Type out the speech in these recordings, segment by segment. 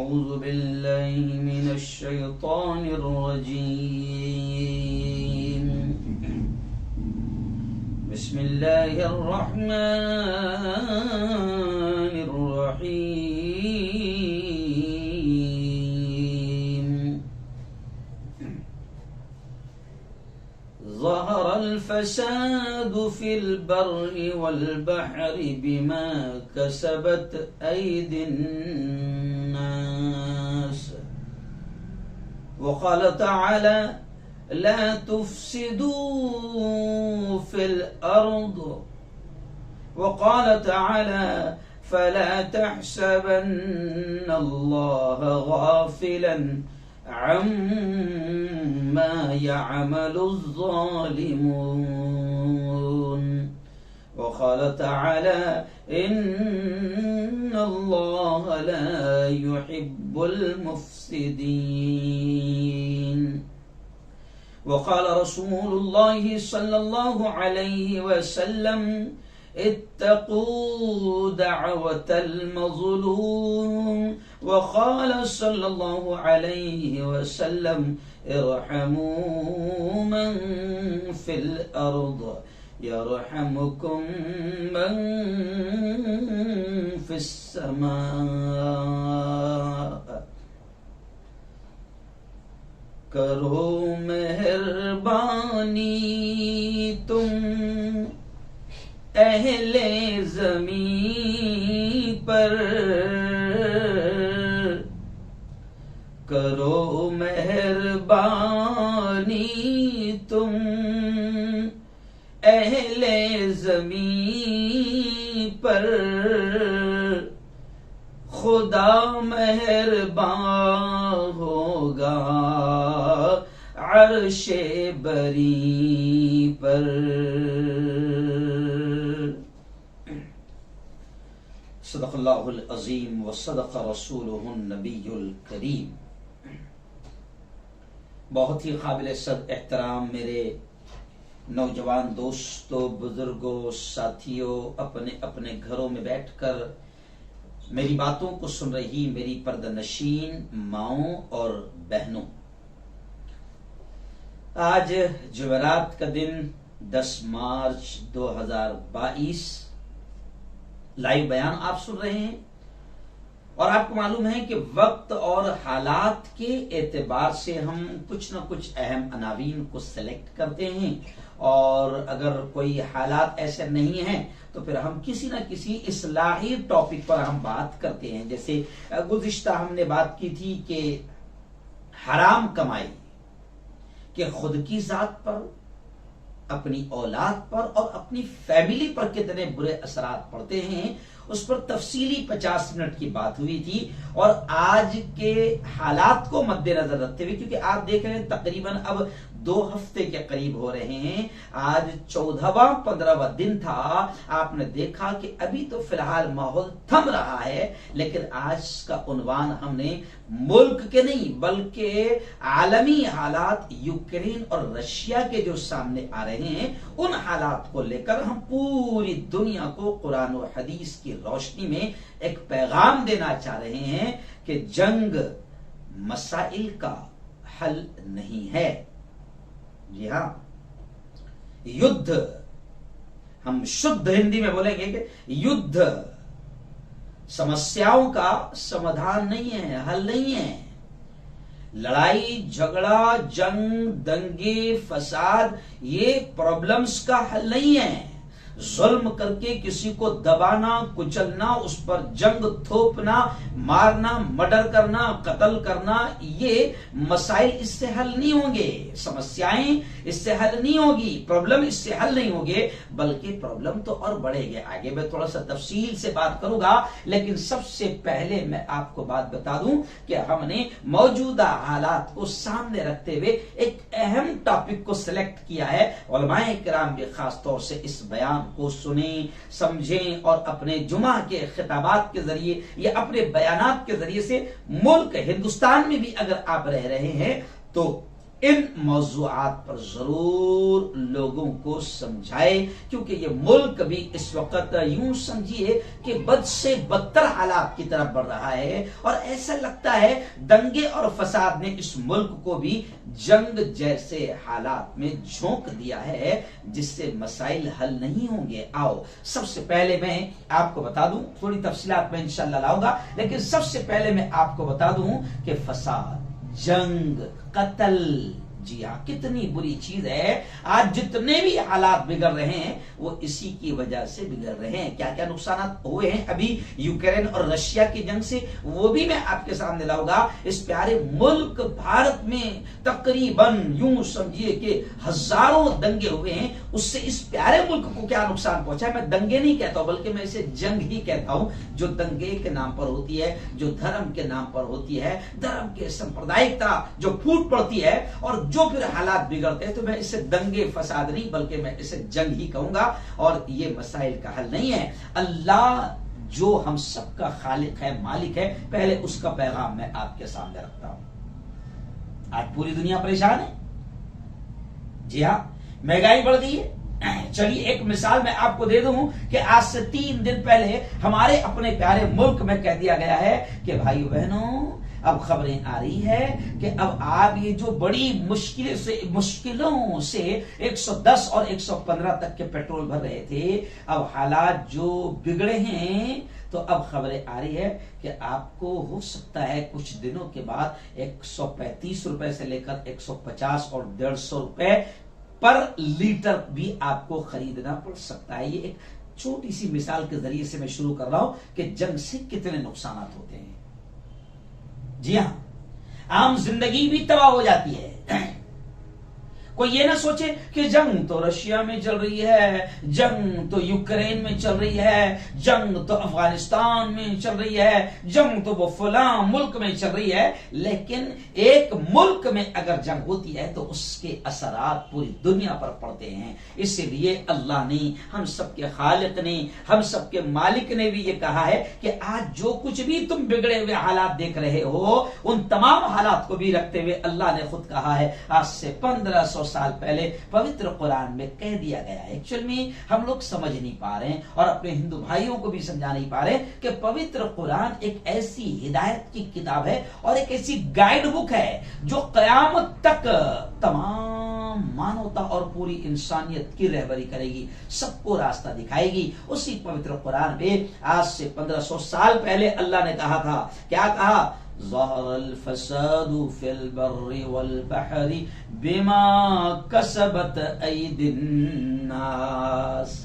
अऊज़ु बिल्लाहि मिनश शैतानिर रजीम। बिस्मिल्लाहिर रहमानिर रहीम। ज़हरल फ़सादु फ़िल बर्रि वल बहरि बिमा कसबत ऐदिन नास व क़ाल तआला ला तुफ़सिदू फ़िल अर्द व क़ाल तआला फ़ला तहसबन्नल्लाह गाफ़िलन अम्मा यअमलुज़्ज़ालिमून व क़ाल तआला इन्नल्लाह ला युहिब्बुल मुफ़्सिदीन व क़ाल रसूलुल्लाहि सल्लल्लाहु अलैहि वसल्लम इत्तक़ू दअवतल मज़लूम व क़ाल सल्लल्लाहु अलैहि वसल्लम इरहमू मन फ़िल अर्द यरहमुकुम मन फ़िस समा। करो मेहरबानी तुम अहले ज़मीं पर, करो मेहरबानी तुम अहले ज़मीं पर, खुदा मेहरबान होगा अर्शे बरी पर। सदक़ल्लाहुल अज़ीम व सदक़ रसूलुहुन नबियुल करीम। बहुत ही काबिल सद एहतराम मेरे नौजवान दोस्तों, बुजुर्गों, साथियों, अपने अपने घरों में बैठकर मेरी बातों को सुन रही मेरी पर्दनशीन माओं और बहनों, आज जुमेरात का दिन 10 मार्च 2022 लाइव बयान आप सुन रहे हैं। और आपको मालूम है कि वक्त और हालात के एतबार से हम कुछ न कुछ अहम अनावीन को सेलेक्ट करते हैं, और अगर कोई हालात ऐसे नहीं हैं तो फिर हम किसी न किसी इस्लाही टॉपिक पर हम बात करते हैं। जैसे गुज़िश्ता हमने बात की थी कि हराम कमाई के खुद की जात पर, अपनी औलाद पर और अपनी फैमिली पर कितने बुरे असरात पड़ते हैं, उस पर तफसीली 50 मिनट की बात हुई थी। और आज के हालात को मद्देनजर रखते हुए, क्योंकि आप देख रहे हैं तकरीबन अब 2 हफ्ते के करीब हो रहे हैं, आज 14वां 15वां दिन था, आपने देखा कि अभी तो फिलहाल माहौल थम रहा है, लेकिन आज का उन्वान हमने मुल्क के नहीं बल्कि आलमी हालात यूक्रेन और रशिया के जो सामने आ रहे हैं, उन हालात को लेकर हम पूरी दुनिया को कुरान और हदीस की रोशनी में एक पैगाम देना चाह रहे हैं कि जंग मसाइल का हल नहीं है। जी हाँ, युद्ध, हम शुद्ध हिंदी में बोलेंगे कि युद्ध समस्याओं का समाधान नहीं है, हल नहीं है। लड़ाई झगड़ा, जंग, दंगे, फसाद ये प्रॉब्लम्स का हल नहीं है। जुल्म करके किसी को दबाना, कुचलना, उस पर जंग थोपना, मारना, मर्डर करना, कत्ल करना, ये मसाइल इससे हल नहीं होंगे, समस्याएं इससे हल नहीं होगी, प्रॉब्लम इससे हल नहीं होंगे, बल्कि प्रॉब्लम तो और बढ़ेंगे। आगे मैं थोड़ा सा तफसील से बात करूंगा, लेकिन सबसे पहले मैं आपको बात बता दूं कि हमने मौजूदा हालात को सामने रखते हुए एक अहम टॉपिक को सिलेक्ट किया है। उलमाए किराम भी खास तौर से इस बयान को सुने, समझें और अपने जुमा के खिताबात के जरिए या अपने बयानात के जरिए से मुल्क हिंदुस्तान में भी अगर आप रह रहे हैं तो इन मौज़ूआत पर जरूर लोगों को समझाए, क्योंकि ये मुल्क भी इस वक्त यूं समझिए कि बद से बदतर हालात की तरफ बढ़ रहा है। और ऐसा लगता है दंगे और फसाद ने इस मुल्क को भी जंग जैसे हालात में झोंक दिया है, जिससे मसाइल हल नहीं होंगे। आओ सबसे पहले मैं आपको बता दूं, थोड़ी तफसीलात में इंशाल्लाह लाऊंगा, लेकिन सबसे पहले मैं आपको बता दूं कि फसाद, जंग, कत्ल, जी हाँ, कितनी बुरी चीज है। आज जितने भी हालात बिगड़ रहे हैं वो इसी की वजह से बिगड़ रहे हैं। क्या क्या नुकसान हुए हैं अभी यूक्रेन और रशिया की जंग से, वो भी मैं आपके सामने लाऊंगा। इस प्यारे मुल्क भारत में तकरीबन यूं समझिए कि हजारों दंगे हुए हैं, उससे इस प्यारे मुल्क को क्या नुकसान पहुंचा है। मैं दंगे नहीं कहता हूं, बल्कि मैं इसे जंग ही कहता हूं, जो दंगे के नाम पर होती है, जो धर्म के नाम पर होती है, धर्म के सांप्रदायिकता जो फूट पड़ती है और जो फिर हालात बिगड़ते हैं। तो मैं इसे दंगे फसाद नहीं, बल्कि मैं इसे जंग ही कहूंगा। और ये मसाइल का हल नहीं है। अल्लाह जो हम सबका खालिक है, मालिक है, पहले उसका पैगाम मैं आपके सामने रखता हूं। आज पूरी दुनिया परेशान है, जी हां, महंगाई बढ़ गई है। चलिए एक मिसाल मैं आपको दे दूं कि आज से 3 दिन पहले हमारे अपने प्यारे मुल्क में कह दिया गया है कि भाई बहनों, अब खबरें आ रही है कि अब आप ये जो बड़ी मुश्किलों से 110 और 115 तक के पेट्रोल भर रहे थे, अब हालात जो बिगड़े हैं, तो अब खबरें आ रही है कि आपको हो सकता है कुछ दिनों के बाद 135 रुपए से लेकर 150 और 150 रुपए पर लीटर भी आपको खरीदना पड़ सकता है। ये एक छोटी सी मिसाल के जरिए से मैं शुरू कर रहा हूं कि जंग से कितने नुकसान होते हैं। जी हां, आम जिंदगी भी तबाह हो जाती है। कोई ये ना सोचे कि जंग तो रशिया में चल रही है, जंग तो यूक्रेन में चल रही है, जंग तो अफगानिस्तान में चल रही है, जंग तो वो फलां मुल्क में चल रही है। लेकिन एक मुल्क में अगर जंग होती है तो उसके असरात पूरी दुनिया पर पड़ते हैं। इसीलिए अल्लाह ने, हम सबके खालिक ने, हम सबके मालिक ने भी ये कहा है कि आज जो कुछ भी तुम बिगड़े हुए हालात देख रहे हो, उन तमाम हालात को भी रखते हुए अल्लाह ने खुद कहा है, आज से 1500 साल पहले पवित्र कुरान में कह दिया गया है। एक्चुअल में हम लोग समझ नहीं पा रहे हैं और अपने हिंदू भाइयों को भी समझा नहीं पा रहे कि पवित्र कुरान एक ऐसी हिदायत की किताब है और एक ऐसी गाइड बुक है जो कयामत तक तमाम मानवता और पूरी इंसानियत की रहबरी करेगी, सबको रास्ता दिखाएगी। उसी पवित्र कुरान में आज से 1500 साल पहले अल्लाह ने कहा था, क्या कहा? ज़हरल फसादु फिल बर्रि वल बहरि बिमा कसबत ऐदिन नास।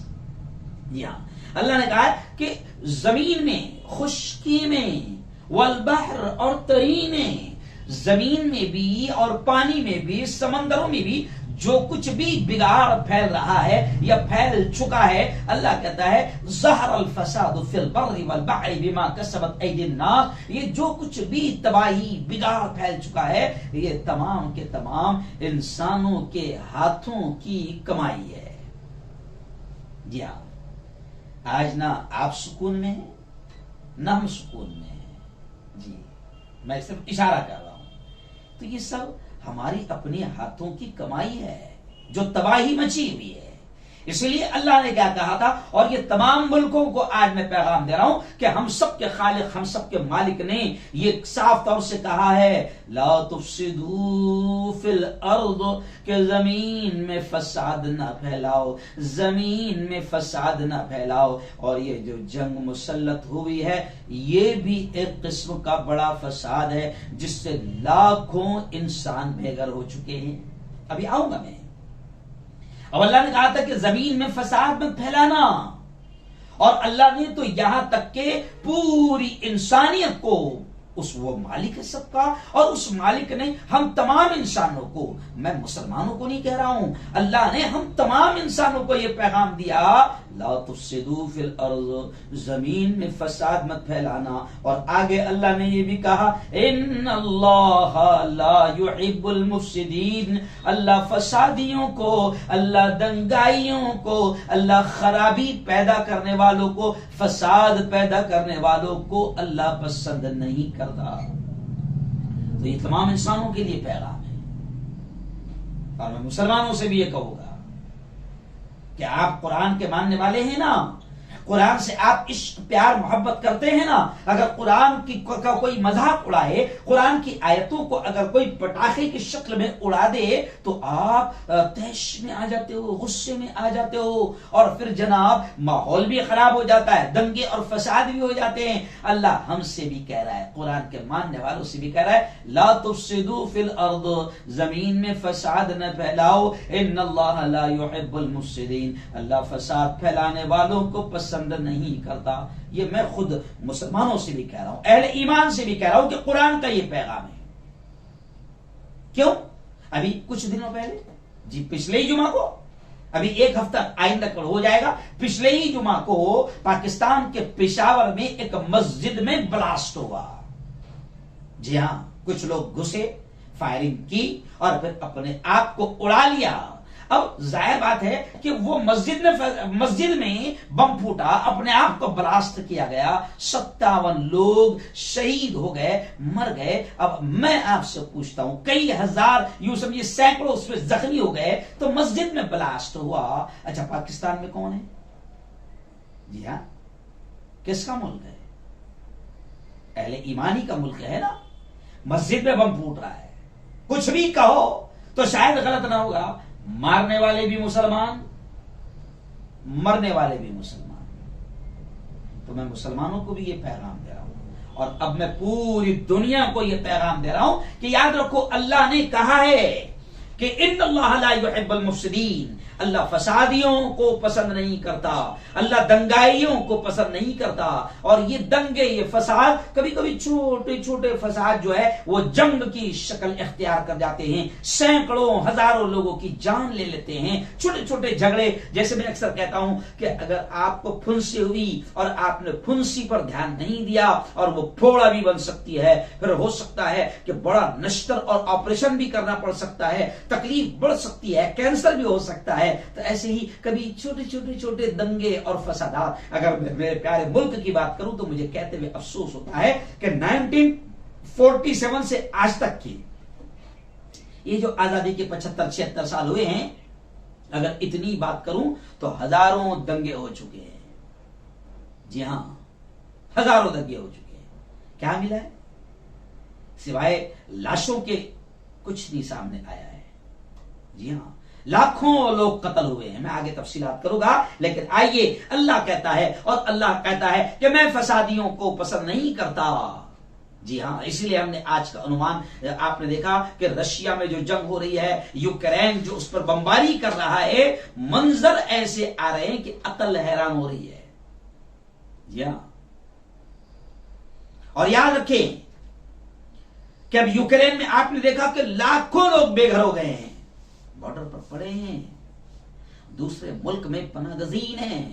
यहां अल्लाह ने कहा कि जमीन में, खुश्की में, वल बहर और तरी में, जमीन में भी और पानी में भी, समंदरों में भी जो कुछ भी बिगाड़ फैल रहा है या फैल चुका है, अल्लाह कहता है ज़हरल फसादु फिल बर्रि वल बहरि बिमा कसबत ऐदिन नास। ये जो कुछ भी तबाही, बिगाड़ फैल चुका है, ये तमाम के तमाम इंसानों के हाथों की कमाई है। जी हाँ, आज ना आप सुकून में हैं, ना हम सुकून में हैं। जी, मैं सिर्फ इशारा कर रहा हूं। तो ये सब हमारी अपने हाथों की कमाई है जो तबाही मची हुई है। इसलिए अल्लाह ने क्या कहा था, और ये तमाम मुल्कों को आज मैं पैगाम दे रहा हूं कि हम सबके खालिक, हम सबके मालिक ने ये साफ तौर से कहा है, ला तुफसिदू फिल अर्द, कि जमीन में फसाद ना फैलाओ, जमीन में फसाद ना फैलाओ। और ये जो जंग मुसल्लत हुई है, ये भी एक किस्म का बड़ा फसाद है जिससे लाखों इंसान बेघर हो चुके हैं। अभी आऊंगा मैं। अब अल्लाह ने कहा था कि जमीन में फसाद मत फैलाना, और अल्लाह ने तो यहां तक के पूरी इंसानियत को, वो मालिक है सबका, और उस मालिक ने हम तमाम इंसानों को, मैं मुसलमानों को नहीं कह रहा हूं, अल्लाह ने हम तमाम इंसानों को यह पैगाम दिया, ला तुफसिदू फिल अर्ज़, जमीन में फसाद मत फैलाना। और आगे अल्लाह ने यह भी कहा, इन्नल्लाह ला युहिब्बुल मुफसिदीन, अल्लाह फसादियों को, अल्लाह दंगाइयों को, अल्लाह खराबी पैदा करने वालों को, फसाद पैदा करने वालों को अल्लाह पसंद नहीं करता। तो ये तमाम इंसानों के लिए पैगाम है। और मैं मुसलमानों से भी ये कहूंगा कि आप कुरान के मानने वाले हैं ना, कुरान से आप इश्क प्यार मोहब्बत करते हैं ना, अगर कुरान का कोई मजाक उड़ाए, कुरान की आयतों को अगर कोई पटाखे की शक्ल में उड़ा दे तो आप तैश में आ जाते हो, गुस्से में आ जाते हो, और फिर जनाब माहौल भी खराब हो जाता है, दंगे और फसाद भी हो जाते हैं। अल्लाह हमसे भी कह रहा है, कुरान के मानने वालों से भी कह रहा है, ला तुफ्सिदू फिल अर्द, जमीन में फसाद न फैलाओ, इन्नल्लाह ला युहिब्बुल मुफ्सिदीन, अल्लाह फसाद फैलाने वालों को पसंद नहीं करता। ये मैं खुद मुसलमानों से भी कह रहा हूं, अहले ईमान से भी कह रहा हूं कि कुरान का ये पैगाम है। क्यों? अभी कुछ दिनों पहले जी, पिछले ही जुमा को, अभी एक हफ्ता आइंदा हो जाएगा, पिछले ही जुमा को पाकिस्तान के पेशावर में एक मस्जिद में ब्लास्ट हुआ। जी हां, कुछ लोग घुसे, फायरिंग की और फिर अपने आप को उड़ा लिया। अब जाहिर बात है कि वो मस्जिद में बम फूटा, अपने आप को ब्लास्ट किया गया, 57 लोग शहीद हो गए, मर गए। अब मैं आपसे पूछता हूं, कई हजार, यूं समझिए सैकड़ों उसमें जख्मी हो गए, तो मस्जिद में ब्लास्ट हुआ। अच्छा, पाकिस्तान में कौन है? जी हां, किसका मुल्क है? अहले ईमानी का मुल्क है ना। मस्जिद में बम फूट रहा है, कुछ भी कहो तो शायद गलत ना होगा, मारने वाले भी मुसलमान, मरने वाले भी मुसलमान। तो मैं मुसलमानों को भी ये पैगाम दे रहा हूं, और अब मैं पूरी दुनिया को ये पैगाम दे रहा हूं कि याद रखो, अल्लाह ने कहा है कि इन्नल्लाह ला युहिब्बुल मुफ्सिदीन, अल्लाह फसादियों को पसंद नहीं करता, अल्लाह दंगाइयों को पसंद नहीं करता। और ये दंगे, ये फसाद, कभी कभी छोटे छोटे फसाद जो है वो जंग की शक्ल इख्तियार कर जाते हैं, सैकड़ों हजारों लोगों की जान ले लेते हैं। छोटे छोटे झगड़े, जैसे मैं अक्सर कहता हूं कि अगर आपको फुंसी हुई और आपने फुंसी पर ध्यान नहीं दिया और वो फोड़ा भी बन सकती है, फिर हो सकता है कि बड़ा नश्तर और ऑपरेशन भी करना पड़ सकता है, तकलीफ बढ़ सकती है, कैंसर भी हो सकता है। तो ऐसे ही कभी छोटे छोटे छोटे दंगे और फसादात, अगर मेरे प्यारे मुल्क की बात करूं तो मुझे कहते हुए अफसोस होता है कि 1947 से आज तक की ये जो आजादी के 75-76 साल हुए हैं, अगर इतनी बात करूं तो हजारों दंगे हो चुके हैं। जी हां, हजारों दंगे हो चुके हैं। क्या मिला है? सिवाय लाशों के कुछ नहीं सामने आया है। जी हां, लाखों लोग कत्ल हुए हैं। मैं आगे तफसीलात करूंगा, लेकिन आइए, अल्लाह कहता है, और अल्लाह कहता है कि मैं फसादियों को पसंद नहीं करता। जी हां, इसीलिए हमने आज का अनुमान, आपने देखा कि रशिया में जो जंग हो रही है, यूक्रेन जो उस पर बमबारी कर रहा है, मंजर ऐसे आ रहे हैं कि अकल हैरान हो रही है। जी हां, और याद रखें कि अब यूक्रेन में आपने देखा कि लाखों लोग बेघर हो गए हैं, बॉर्डर पर पड़े हैं, दूसरे मुल्क में पनाहगजीन हैं,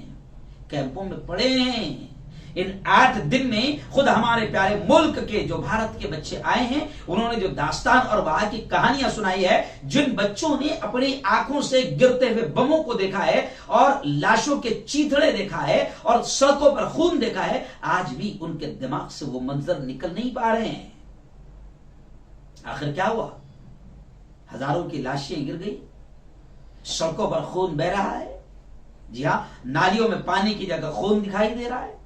कैंपों में पड़े हैं। इन 8 दिन में खुद हमारे प्यारे मुल्क के जो भारत के बच्चे आए हैं, उन्होंने जो दास्तान और वहां की कहानियां सुनाई है, जिन बच्चों ने अपनी आंखों से गिरते हुए बमों को देखा है और लाशों के चीथड़े देखा है और सड़कों पर खून देखा है, आज भी उनके दिमाग से वो मंजर निकल नहीं पा रहे हैं। आखिर क्या हुआ? हजारों की लाशें गिर गई, सड़कों पर खून बह रहा है। जी हां, नालियों में पानी की जगह खून दिखाई दे रहा है।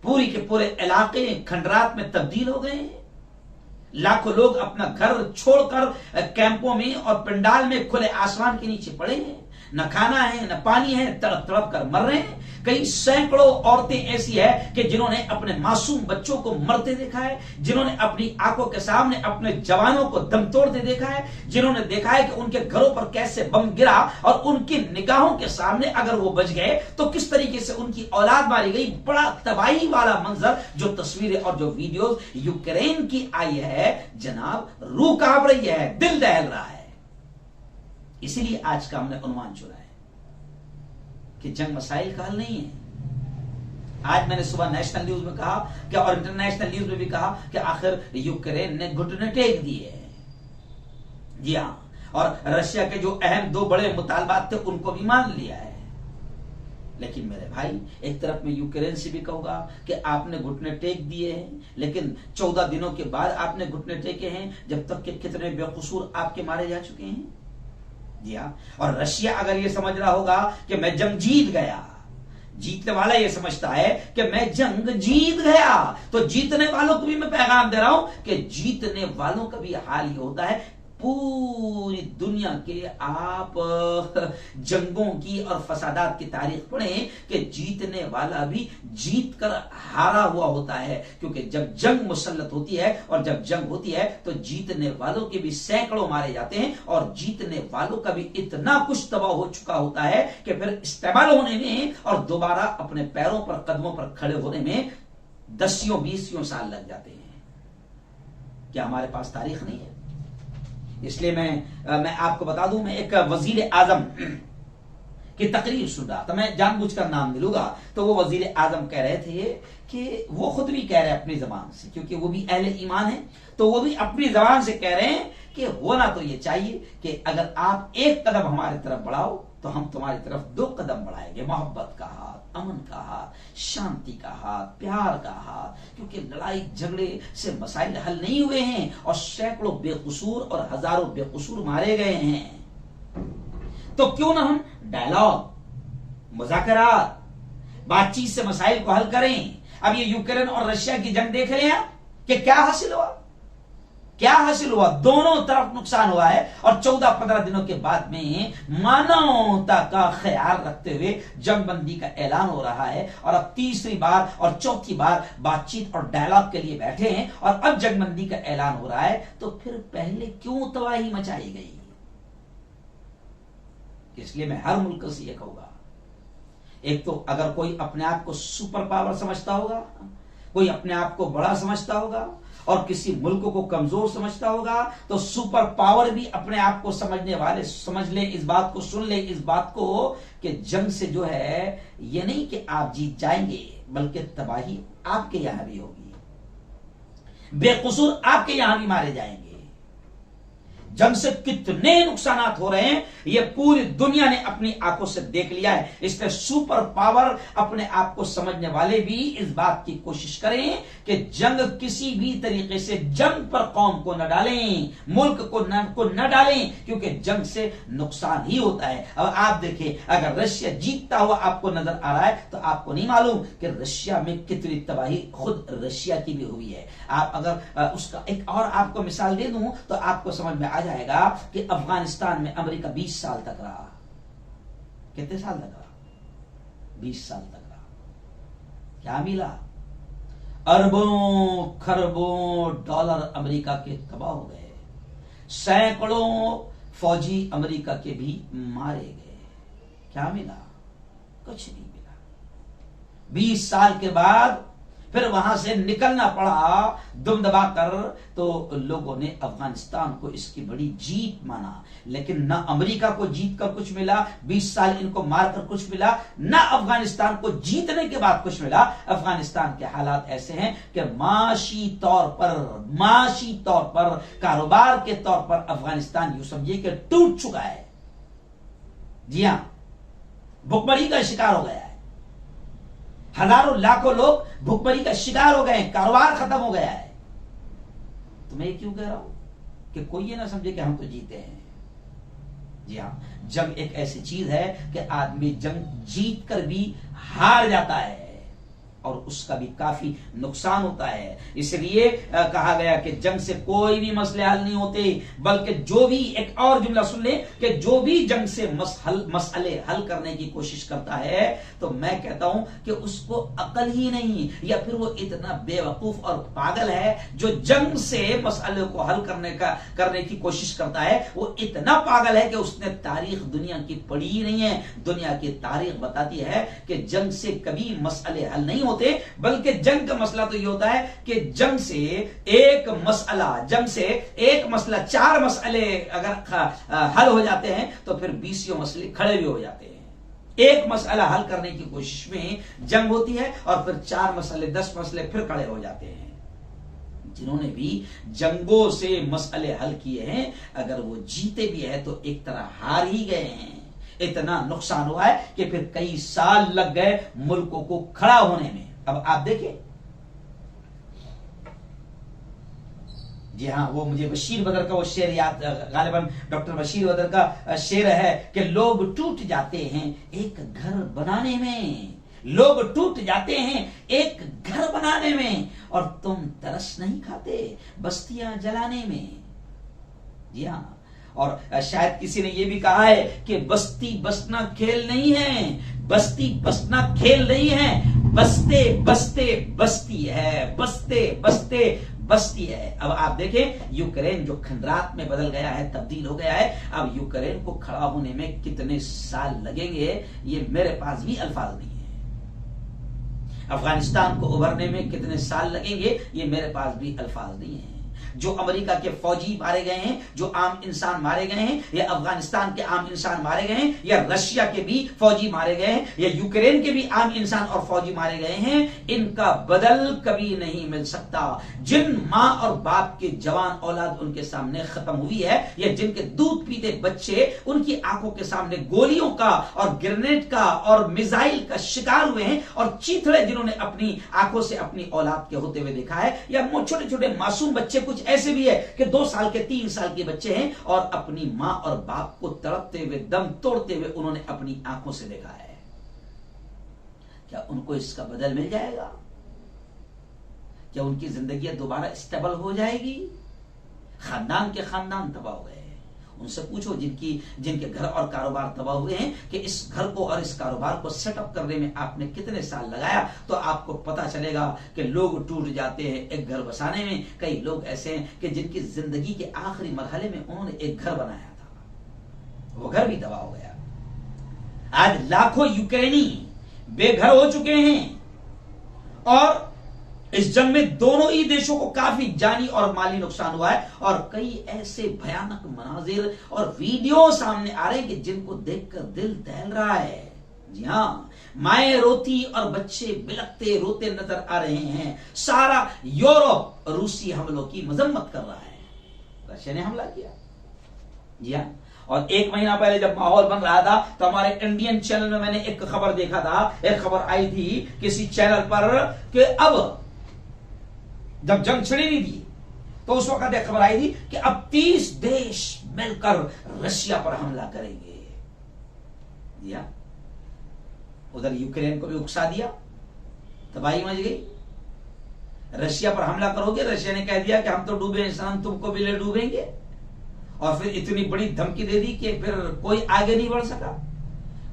पूरी के पूरे इलाके खंडरात में तब्दील हो गए हैं। लाखों लोग अपना घर छोड़कर कैंपों में और पंडाल में खुले आसमान के नीचे पड़े हैं। न खाना है, न पानी है, तड़प तड़प कर मर रहे हैं। कई सैकड़ों औरतें ऐसी है कि जिन्होंने अपने मासूम बच्चों को मरते देखा है, जिन्होंने अपनी आंखों के सामने अपने जवानों को दम तोड़ते देखा है, जिन्होंने देखा है कि उनके घरों पर कैसे बम गिरा और उनकी निगाहों के सामने अगर वो बच गए तो किस तरीके से उनकी औलाद मारी गई। बड़ा तबाही वाला मंजर, जो तस्वीरें और जो वीडियोस यूक्रेन की आई है, जनाब रूह कांप रही है, दिल दहल रहा है। इसीलिए आज का हमने अनुमान चुना है कि जंग मसाइल का हल नहीं है। आज मैंने सुबह नेशनल न्यूज में कहा कि, और इंटरनेशनल न्यूज में भी कहा कि आखिर यूक्रेन ने घुटने टेक दिए हैं। जी हां, और रशिया के जो अहम 2 बड़े मुतालबात थे उनको भी मान लिया है। लेकिन मेरे भाई, एक तरफ मैं यूक्रेन से भी कहूंगा कि आपने घुटने टेक दिए हैं, लेकिन 14 दिनों के बाद आपने घुटने टेके हैं, जब तक कि कितने बेकसूर आपके मारे जा चुके हैं। जी हाँ, और रशिया अगर ये समझ रहा होगा कि मैं जंग जीत गया, जीतने वाला ये समझता है कि मैं जंग जीत गया, तो जीतने वालों को भी मैं पैगाम दे रहा हूं कि जीतने वालों का भी हाल ये होता है। पूरी दुनिया के आप जंगों की और फसादात की तारीख पढ़ें कि जीतने वाला भी जीत कर हारा हुआ होता है, क्योंकि जब जंग मुसल्लत होती है और जब जंग होती है तो जीतने वालों के भी सैकड़ों मारे जाते हैं, और जीतने वालों का भी इतना कुछ तबाह हो चुका होता है कि फिर इस्तेमाल होने में और दोबारा अपने पैरों पर कदमों पर खड़े होने में 10-20 साल लग जाते हैं। क्या हमारे पास तारीख नहीं है? इसलिए मैं आपको बता दूं, मैं एक वजीर आजम की तकरीर सुन रहा था, मैं जानबूझकर नाम नहीं लूंगा, तो वो वजीर आजम कह रहे थे कि वो खुद भी कह रहे हैं अपनी जबान से, क्योंकि वो भी अहले ईमान है, तो वो भी अपनी जबान से कह रहे हैं कि होना तो ये चाहिए कि अगर आप एक कदम हमारी तरफ बढ़ाओ तो हम तुम्हारी तरफ 2 कदम बढ़ाएंगे। मोहब्बत का हाथ, अमन का हाथ, शांति का हाथ, प्यार का हाथ, क्योंकि लड़ाई झगड़े से मसाइल हल नहीं हुए हैं और सैकड़ों बेकसूर और हजारों बेकसूर मारे गए हैं। तो क्यों ना हम डायलॉग, मुज़ाकरात, बातचीत से मसाइल को हल करें। अब ये यूक्रेन और रशिया की जंग देख लें कि क्या हासिल हुआ, क्या हासिल हुआ, दोनों तरफ नुकसान हुआ है, और 14-15 दिनों के बाद में मानवता का ख्याल रखते हुए जंगबंदी का ऐलान हो रहा है, और अब तीसरी बार और चौथी बार बातचीत और डायलॉग के लिए बैठे हैं, और अब जंगबंदी का ऐलान हो रहा है, तो फिर पहले क्यों तबाही मचाई गई? इसलिए मैं हर मुल्क से यह कहूंगा, एक तो अगर कोई अपने आप को सुपर पावर समझता होगा, कोई अपने आप को बड़ा समझता होगा और किसी मुल्क को कमजोर समझता होगा, तो सुपर पावर भी अपने आप को समझने वाले समझ ले, इस बात को सुन ले, इस बात को कि जंग से जो है ये नहीं कि आप जीत जाएंगे, बल्कि तबाही आपके यहां भी होगी, बेकसूर आपके यहां भी मारे जाएंगे। जंग से कितने नुकसान हो रहे हैं ये पूरी दुनिया ने अपनी आंखों से देख लिया है। इसलिए सुपर पावर अपने आप को समझने वाले भी इस बात की कोशिश करें कि जंग किसी भी तरीके से जंग पर कौम को न डालें, मुल्क को न डालें, क्योंकि जंग से नुकसान ही होता है। अब आप देखें, अगर रशिया जीतता हुआ आपको नजर आ रहा है तो आपको नहीं मालूम कि रशिया में कितनी तबाही खुद रशिया की भी हुई है। आप अगर उसका एक और आपको मिसाल दे दूं तो आपको समझ में आ जाएगा कि अफगानिस्तान में अमेरिका 20 साल तक रहा। कितने साल तक रहा? 20 साल तक रहा। क्या मिला? अरबों खरबों डॉलर अमेरिका के तबाह हो गए, सैकड़ों फौजी अमेरिका के भी मारे गए। क्या मिला? कुछ नहीं मिला। 20 साल के बाद फिर वहां से निकलना पड़ा दुम दबाकर, तो लोगों ने अफगानिस्तान को इसकी बड़ी जीत माना, लेकिन न अमेरिका को जीत कर कुछ मिला, 20 साल इनको मारकर कुछ मिला, न अफगानिस्तान को जीतने के बाद कुछ मिला। अफगानिस्तान के हालात ऐसे हैं कि माशी तौर पर कारोबार के तौर पर अफगानिस्तान यूं समझिए कि टूट चुका है। जी हां, भुखमरी का शिकार हो गया है, हजारों लाखों लोग भुखमरी का शिकार हो गए हैं, कारोबार खत्म हो गया है। तो मैं ये क्यों कह रहा हूं कि कोई ये ना समझे कि हम तो जीते हैं। जी हां, जंग एक ऐसी चीज है कि आदमी जंग जीत कर भी हार जाता है और उसका भी काफी नुकसान होता है। इसलिए कहा गया कि जंग से कोई भी मसले हल नहीं होते, बल्कि जो भी, एक और जुमला सुन ले, कि जो भी जंग से मसले हल करने की कोशिश करता है, तो मैं कहता हूं कि उसको अकल ही नहीं, या फिर वो इतना बेवकूफ और पागल है जो जंग से मसले को हल करने की कोशिश करता है। वो इतना पागल है कि उसने तारीख दुनिया की पढ़ी ही नहीं है। दुनिया की तारीख बताती है कि जंग से कभी मसले हल नहीं होते, बल्कि जंग का मसला तो ये होता है कि जंग से एक मसला 4 मसले अगर हल हो जाते हैं तो फिर 20 मसले खड़े भी हो जाते हैं। एक मसला हल करने की कोशिश में जंग होती है और फिर 4 मसले 10 मसले फिर खड़े हो जाते हैं। जिन्होंने भी जंगों से मसले हल किए हैं, अगर वो जीते भी है तो एक तरह हार ही गए हैं। इतना नुकसान हुआ है कि फिर कई साल लग गए मुल्कों को खड़ा होने में। अब आप देखिए, जी हाँ, वो मुझे बशीर बदर का वो शेर याद, गालिबन डॉक्टर बशीर बदर का शेर है कि लोग टूट जाते हैं एक घर बनाने में, लोग टूट जाते हैं एक घर बनाने में, और तुम तरस नहीं खाते बस्तियां जलाने में। जी हाँ, और शायद किसी ने यह भी कहा है कि बस्ती बसना खेल नहीं है, बस्ती बसना खेल नहीं है, बसते बसते बस्ती है, बसते बसते बस्ती है। अब आप देखें यूक्रेन जो खंडरात में बदल गया है, तब्दील हो गया है, अब यूक्रेन को खड़ा होने में कितने साल लगेंगे ये मेरे पास भी अल्फाज नहीं है। अफगानिस्तान को उभरने में कितने साल लगेंगे ये मेरे पास भी अल्फाज नहीं है। जो अमेरिका के फौजी मारे गए हैं, जो आम इंसान मारे गए हैं, या अफगानिस्तान के आम इंसान मारे गए हैं, या रशिया के भी फौजी मारे गए हैं, या यूक्रेन के भी आम इंसान और फौजी मारे गए हैं, इनका बदल कभी नहीं मिल सकता। जिन मां और बाप के जवान औलाद उनके सामने खत्म हुई है, या जिनके दूध पीते बच्चे उनकी आंखों के सामने गोलियों का और ग्रेनेड का और मिसाइल का शिकार हुए हैं, और चीथड़े जिन्होंने अपनी आंखों से अपनी औलाद के होते हुए देखा है, या छोटे छोटे मासूम बच्चे कुछ ऐसे भी है कि 2 साल के 3 साल के बच्चे हैं और अपनी मां और बाप को तड़पते हुए दम तोड़ते हुए उन्होंने अपनी आंखों से देखा है। क्या उनको इसका बदल मिल जाएगा? क्या उनकी जिंदगी दोबारा स्टेबल हो जाएगी? खानदान के खानदान तबाह हो गए। उनसे पूछो जिनके घर और कारोबार तबाह हुए हैं कि इस घर को और इस कारोबार को सेटअप करने में आपने कितने साल लगाया, तो आपको पता चलेगा कि लोग टूट जाते हैं एक घर बसाने में। कई लोग ऐसे हैं कि जिनकी जिंदगी के आखिरी मरहले में उन्होंने एक घर बनाया था, वो घर भी तबाह हो गया। आज लाखों यूक्रेनी बेघर हो चुके हैं, और इस जंग में दोनों ही देशों को काफी जानी और माली नुकसान हुआ है, और कई ऐसे भयानक मनाजिर और वीडियो सामने आ रहे हैं कि जिनको देखकर दिल दहल रहा है। जी हाँ, माएं रोती और बच्चे बिलखते रोते नजर आ रहे हैं। सारा यूरोप रूसी हमलों की मजम्मत कर रहा है। रशिया ने हमला किया। जी हाँ, और 1 महीना पहले जब माहौल बन रहा था तो हमारे इंडियन चैनल में मैंने एक खबर देखा था, एक खबर आई थी किसी चैनल पर कि अब जब जंग छिड़ी नहीं थी तो उस वक्त एक खबर आई थी कि अब 30 देश मिलकर रशिया पर हमला करेंगे। या उधर यूक्रेन को भी उकसा दिया, तबाही मच गई। रशिया पर हमला करोगे, रशिया ने कह दिया कि हम तो डूबे इंसान, तुमको भी ले डूबेंगे, और फिर इतनी बड़ी धमकी दे दी कि फिर कोई आगे नहीं बढ़ सका,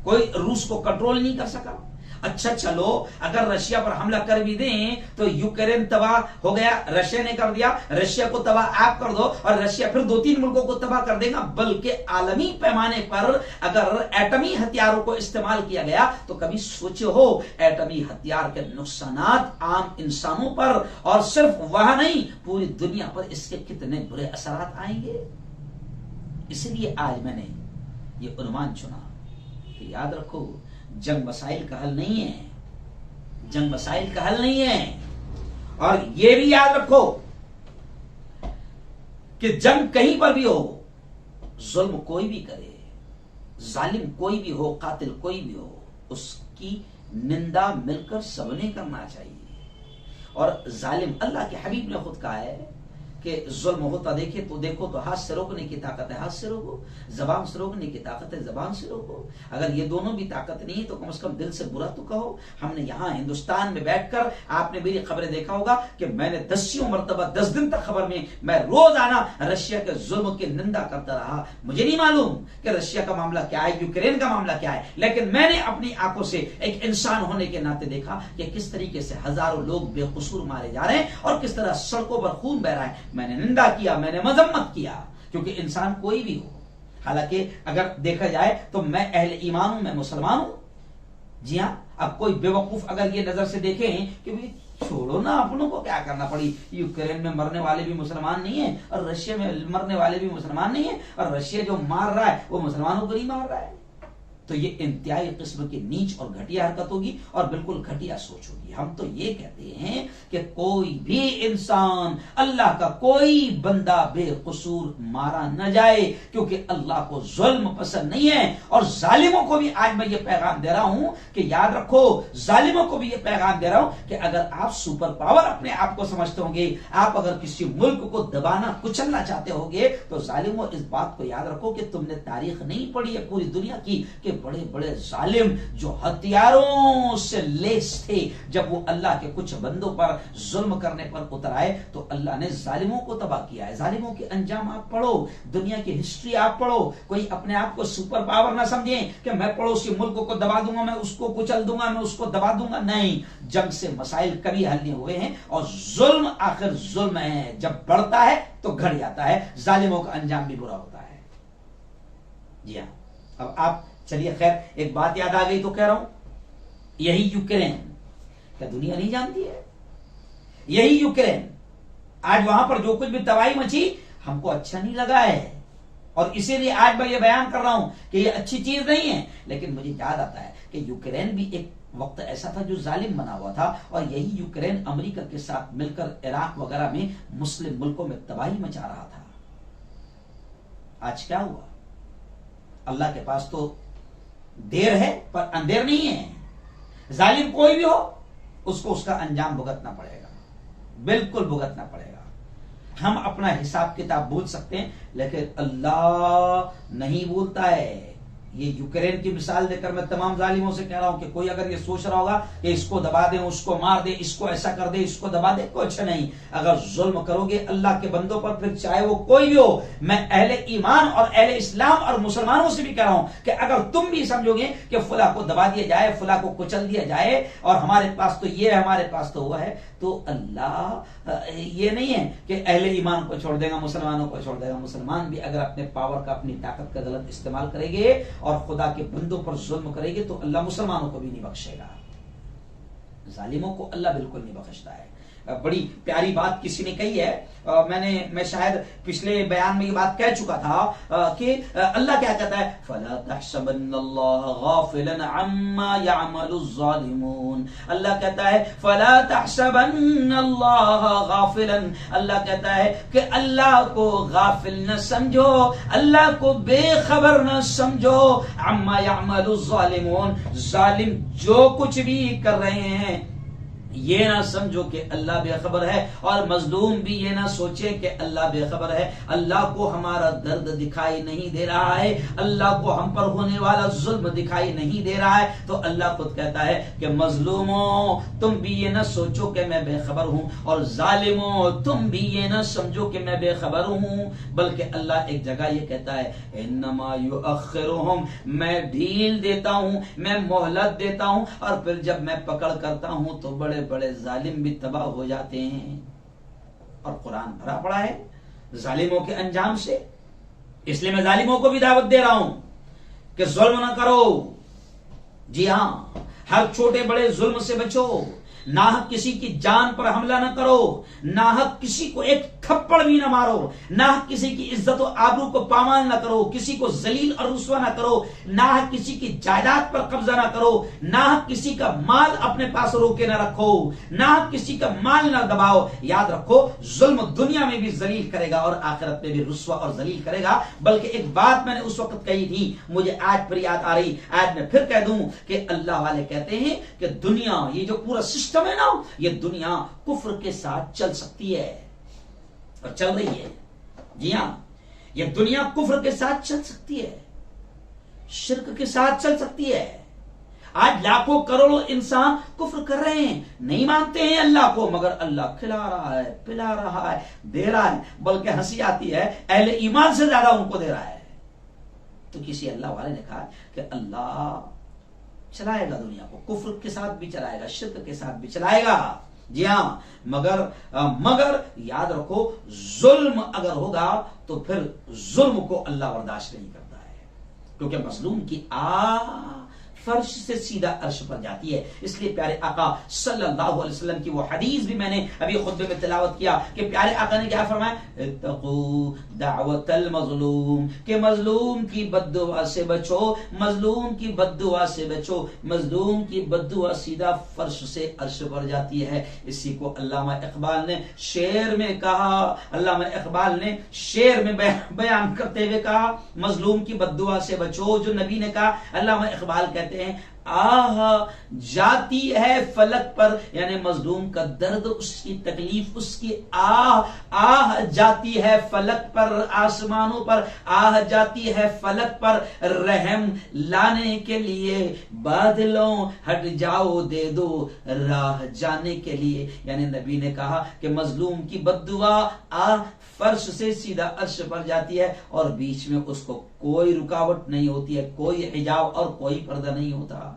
कोई रूस को कंट्रोल नहीं कर सका। अच्छा चलो, अगर रशिया पर हमला कर भी दें तो यूक्रेन तबाह हो गया, रशिया ने कर दिया, रशिया को तबाह आप कर दो और रशिया फिर 2-3 मुल्कों को तबाह कर देगा। बल्कि आलमी पैमाने पर अगर एटमी हथियारों को इस्तेमाल किया गया तो कभी सोचे हो एटमी हथियार के नुकसानात आम इंसानों पर, और सिर्फ वहां नहीं पूरी दुनिया पर इसके कितने बुरे असरात आएंगे। इसलिए आज मैंने ये उन्वान चुना कि याद रखो, जंग मसाइल का हल नहीं है, जंग मसाइल का हल नहीं है। और यह भी याद रखो कि जंग कहीं पर भी हो, जुल्म कोई भी करे, जालिम कोई भी हो, कातिल कोई भी हो, उसकी निंदा मिलकर सबने करना चाहिए। और जालिम, अल्लाह के हबीब ने खुद कहा है कि जुल्म होता देखो तो हाथ से रोकने की ताकत है हाथ से रोको, जबान से रोकने की ताकत है जबान से रोको। अगर ये दोनों भी ताकत नहीं है तो कम से कम दिल से बुरा तो कहो। हमने यहाँ हिंदुस्तान में बैठकर, आपने मेरी खबरें देखा होगा कि मैंने 10 मरतबा 10 दिन तक खबर में मैं रोजाना रशिया के जुल्म की निंदा करता रहा। मुझे नहीं मालूम कि रशिया का मामला क्या है, यूक्रेन का मामला क्या है, लेकिन मैंने अपनी आंखों से एक इंसान होने के नाते देखा कि किस तरीके से हजारों लोग बेकसूर मारे जा रहे हैं और किस तरह सड़कों पर खून बह रहा है। मैंने निंदा किया, मैंने मजम्मत किया, क्योंकि इंसान कोई भी हो, हालांकि अगर देखा जाए तो मैं अहले ईमान हूं, मैं मुसलमान हूं। जी हां, अब कोई बेवकूफ अगर ये नजर से देखे कि भाई छोड़ो ना, अपनों को क्या करना पड़ी, यूक्रेन में मरने वाले भी मुसलमान नहीं है और रशिया में मरने वाले भी मुसलमान नहीं है, और रशिया जो मार रहा है वो मुसलमानों को नहीं मार रहा है, तो ये इंतहाई किस्म की नीच और घटिया हरकत होगी और बिल्कुल घटिया सोच होगी। हम तो ये कहते हैं कि कोई भी इंसान, अल्लाह का कोई बंदा बेकसूर मारा न जाए, क्योंकि अल्लाह को जुल्म पसंद नहीं है। और जालिमों को भी आज मैं ये पैगाम दे रहा हूं कि याद रखो, जालिमों को भी ये पैगाम दे रहा हूं कि अगर आप सुपर पावर अपने आप को समझते होंगे, आप अगर किसी मुल्क को दबाना कुचलना चाहते होंगे, तो जालिमों इस बात को याद रखो कि तुमने तारीख नहीं पढ़ी है पूरी दुनिया की कि बड़े बड़े जालिम जो हथियारों से लेस थे, जब वो अल्लाह के कुछ बंदों पर जुल्म करने पर उतर आए तो अल्लाह ने जालिमों को तबाह किया है। जालिमों के अंजाम आप पढ़ो, दुनिया की हिस्ट्री आप पढ़ो। कोई अपने आप को सुपर पावर ना समझे कि मैं पड़ोसी मुल्क को दबा दूंगा, मैं उसको कुचल दूंगा, मैं उसको दबा दूंगा। नहीं, जंग से मसाइल कभी हल नहीं हुए हैं और जुल्म आखिर जुल्म है, जब बढ़ता है तो घट जाता है। जालिमों का अंजाम भी बुरा होता है। जी हाँ, अब आप चलिए, खैर एक बात याद आ गई तो कह रहा हूं, यही यूक्रेन, क्या दुनिया नहीं जानती है? यही यूक्रेन, आज वहां पर जो कुछ भी तबाही मची हमको अच्छा नहीं लगा है, और इसीलिए आज मैं ये बयान कर रहा हूं कि ये अच्छी चीज नहीं है। लेकिन मुझे याद आता है कि यूक्रेन भी एक वक्त ऐसा था जो जालिम बना हुआ था, और यही यूक्रेन अमेरिका के साथ मिलकर इराक वगैरह में मुस्लिम मुल्कों में तबाही मचा रहा था। आज क्या हुआ? अल्लाह के पास तो देर है पर अंधेर नहीं है। जालिम कोई भी हो उसको उसका अंजाम भुगतना पड़ेगा, बिल्कुल भुगतना पड़ेगा। हम अपना हिसाब किताब भूल सकते हैं लेकिन अल्लाह नहीं भूलता है। ये यूक्रेन की मिसाल देकर मैं तमाम जालिमों से कह रहा हूं कि कोई अगर ये सोच रहा होगा कि इसको दबा दे, उसको मार दे, इसको ऐसा कर दे, इसको दबा दे, कुछ नहीं। अगर जुल्म करोगे अल्लाह के बंदों पर, फिर चाहे वो कोई भी हो, मैं अहले ईमान और अहले इस्लाम और मुसलमानों से भी कह रहा हूं कि अगर तुम भी समझोगे कि फुला को दबा दिया जाए, फुला को कुचल दिया जाए, और हमारे पास तो ये है, हमारे पास तो वो है, तो अल्लाह ये नहीं है कि अहले ईमान को छोड़ देगा, मुसलमानों को छोड़ देगा। मुसलमान भी अगर अपने पावर का, अपनी ताकत का गलत इस्तेमाल करेंगे और खुदा के बंदों पर जुल्म करेंगे तो अल्लाह मुसलमानों को भी नहीं बख्शेगा, जालिमों को अल्लाह बिल्कुल नहीं बख्शता है। बड़ी प्यारी बात किसी ने कही है, मैं शायद पिछले बयान में ये बात कह चुका था कि अल्लाह क्या कहता है, फला तहसबन्नल्लाह गाफिलन अम्मा यअमलुज़ ज़ालिमून। अल्लाह कहता है फला तहसबन्नल्लाह गाफिलन, अल्लाह कहता है कि अल्लाह को गाफिल न समझो, अल्लाह को बेखबर न समझो, अम्मा यअमलुज़ ज़ालिमून, जालिम जो कुछ भी कर रहे हैं ये ना समझो कि अल्लाह बेखबर है, और मजलूम भी ये ना सोचे कि अल्लाह बेखबर है। अल्लाह को हमारा दर्द दिखाई नहीं दे रहा है, अल्लाह को हम पर होने वाला जुल्म दिखाई नहीं दे रहा है, तो अल्लाह खुद कहता है कि मजलूमों तुम भी ये ना सोचो कि मैं बेखबर हूं, और जालिमों तुम भी ये ना समझो कि मैं बेखबर हूं। बल्कि अल्लाह एक जगह ये कहता है इन्नमा युअख्खिरुहुम, मैं ढील देता हूं, मैं मोहलत देता हूं, और फिर जब मैं पकड़ करता हूं तो बड़े बड़े जालिम भी तबाह हो जाते हैं। और कुरान भरा पड़ा है जालिमों के अंजाम से। इसलिए मैं जालिमों को भी दावत दे रहा हूं कि जुल्म ना करो। जी हां, हर छोटे बड़े जुल्म से बचो, नाहक किसी की जान पर हमला न करो, नाहक किसी को एक थप्पड़ भी न मारो, नाहक किसी की इज्जत और आबरू को पामाल न करो, किसी को जलील और रुस्वा न करो, नाहक किसी की जायदाद पर कब्जा न करो, नाहक किसी का माल अपने पास रोके न रखो, नाहक किसी का माल न दबाओ। याद रखो जुल्म दुनिया में भी जलील करेगा और आखिरत में भी रुस्वा और जलील करेगा। बल्कि एक बात मैंने उस वक्त कही थी, मुझे आज फिर याद आ रही, आज मैं फिर कह दूं कि अल्लाह वाले कहते हैं कि दुनिया, ये जो पूरा सिस्टम है ना, ये दुनिया कुफ्र के साथ चल सकती है और चल रही है। जी हां, ये दुनिया कुफ्र के साथ चल सकती है, शिर्क के साथ चल सकती है। आज लाखों करोड़ों इंसान कुफ्र कर रहे हैं, नहीं मानते हैं अल्लाह को, मगर अल्लाह खिला रहा है, पिला रहा है, दे रहा है, बल्कि हंसी आती है अहले ईमान से ज्यादा उनको दे रहा है। तो किसी अल्लाह वाले ने कहा कि अल्लाह चलाएगा दुनिया को, कुफ्र के साथ भी चलाएगा, शिर्क के साथ भी चलाएगा। जी हां, मगर याद रखो जुल्म अगर होगा तो फिर जुल्म को अल्लाह बर्दाश्त नहीं करता है, क्योंकि मजलूम की फर्श से सीधा अर्श पर जाती है। इसलिए प्यारे आका सल्लल्लाहु अलैहि वसल्लम की वो हदीस भी मैंने अभी खुतबे में तिलावत किया कि प्यारे आका ने क्या फरमाया, इत्तकू दावतल मजलूम, कि मजलूम की बद्दुआ से बचो, मजलूम की बद्दुआ से बचो। मजलूम की बद्दुआ सीधा फर्श से अर्श पर जाती है। इसी को अल्लामा इकबाल ने शेर में कहा, अल्लामा इकबाल ने शेर में बयान करते हुए कहा, मजलूम की बद्दुआ से बचो, जो नबी ने कहा। अल्लामा इकबाल कहते हैं, आह जाती है फलक पर, यानी मजलूम का दर्द, उसकी तकलीफ, उसकी आह जाती है फलक पर, आसमानों पर आह जाती है फलक पर, रहम लाने के लिए बादलों हट जाओ, दे दो राह जाने के लिए। यानी नबी ने कहा कि मजलूम की बद्दुआ फर्श से सीधा अर्श पर जाती है और बीच में उसको कोई रुकावट नहीं होती है, कोई हिजाब और कोई पर्दा नहीं होता।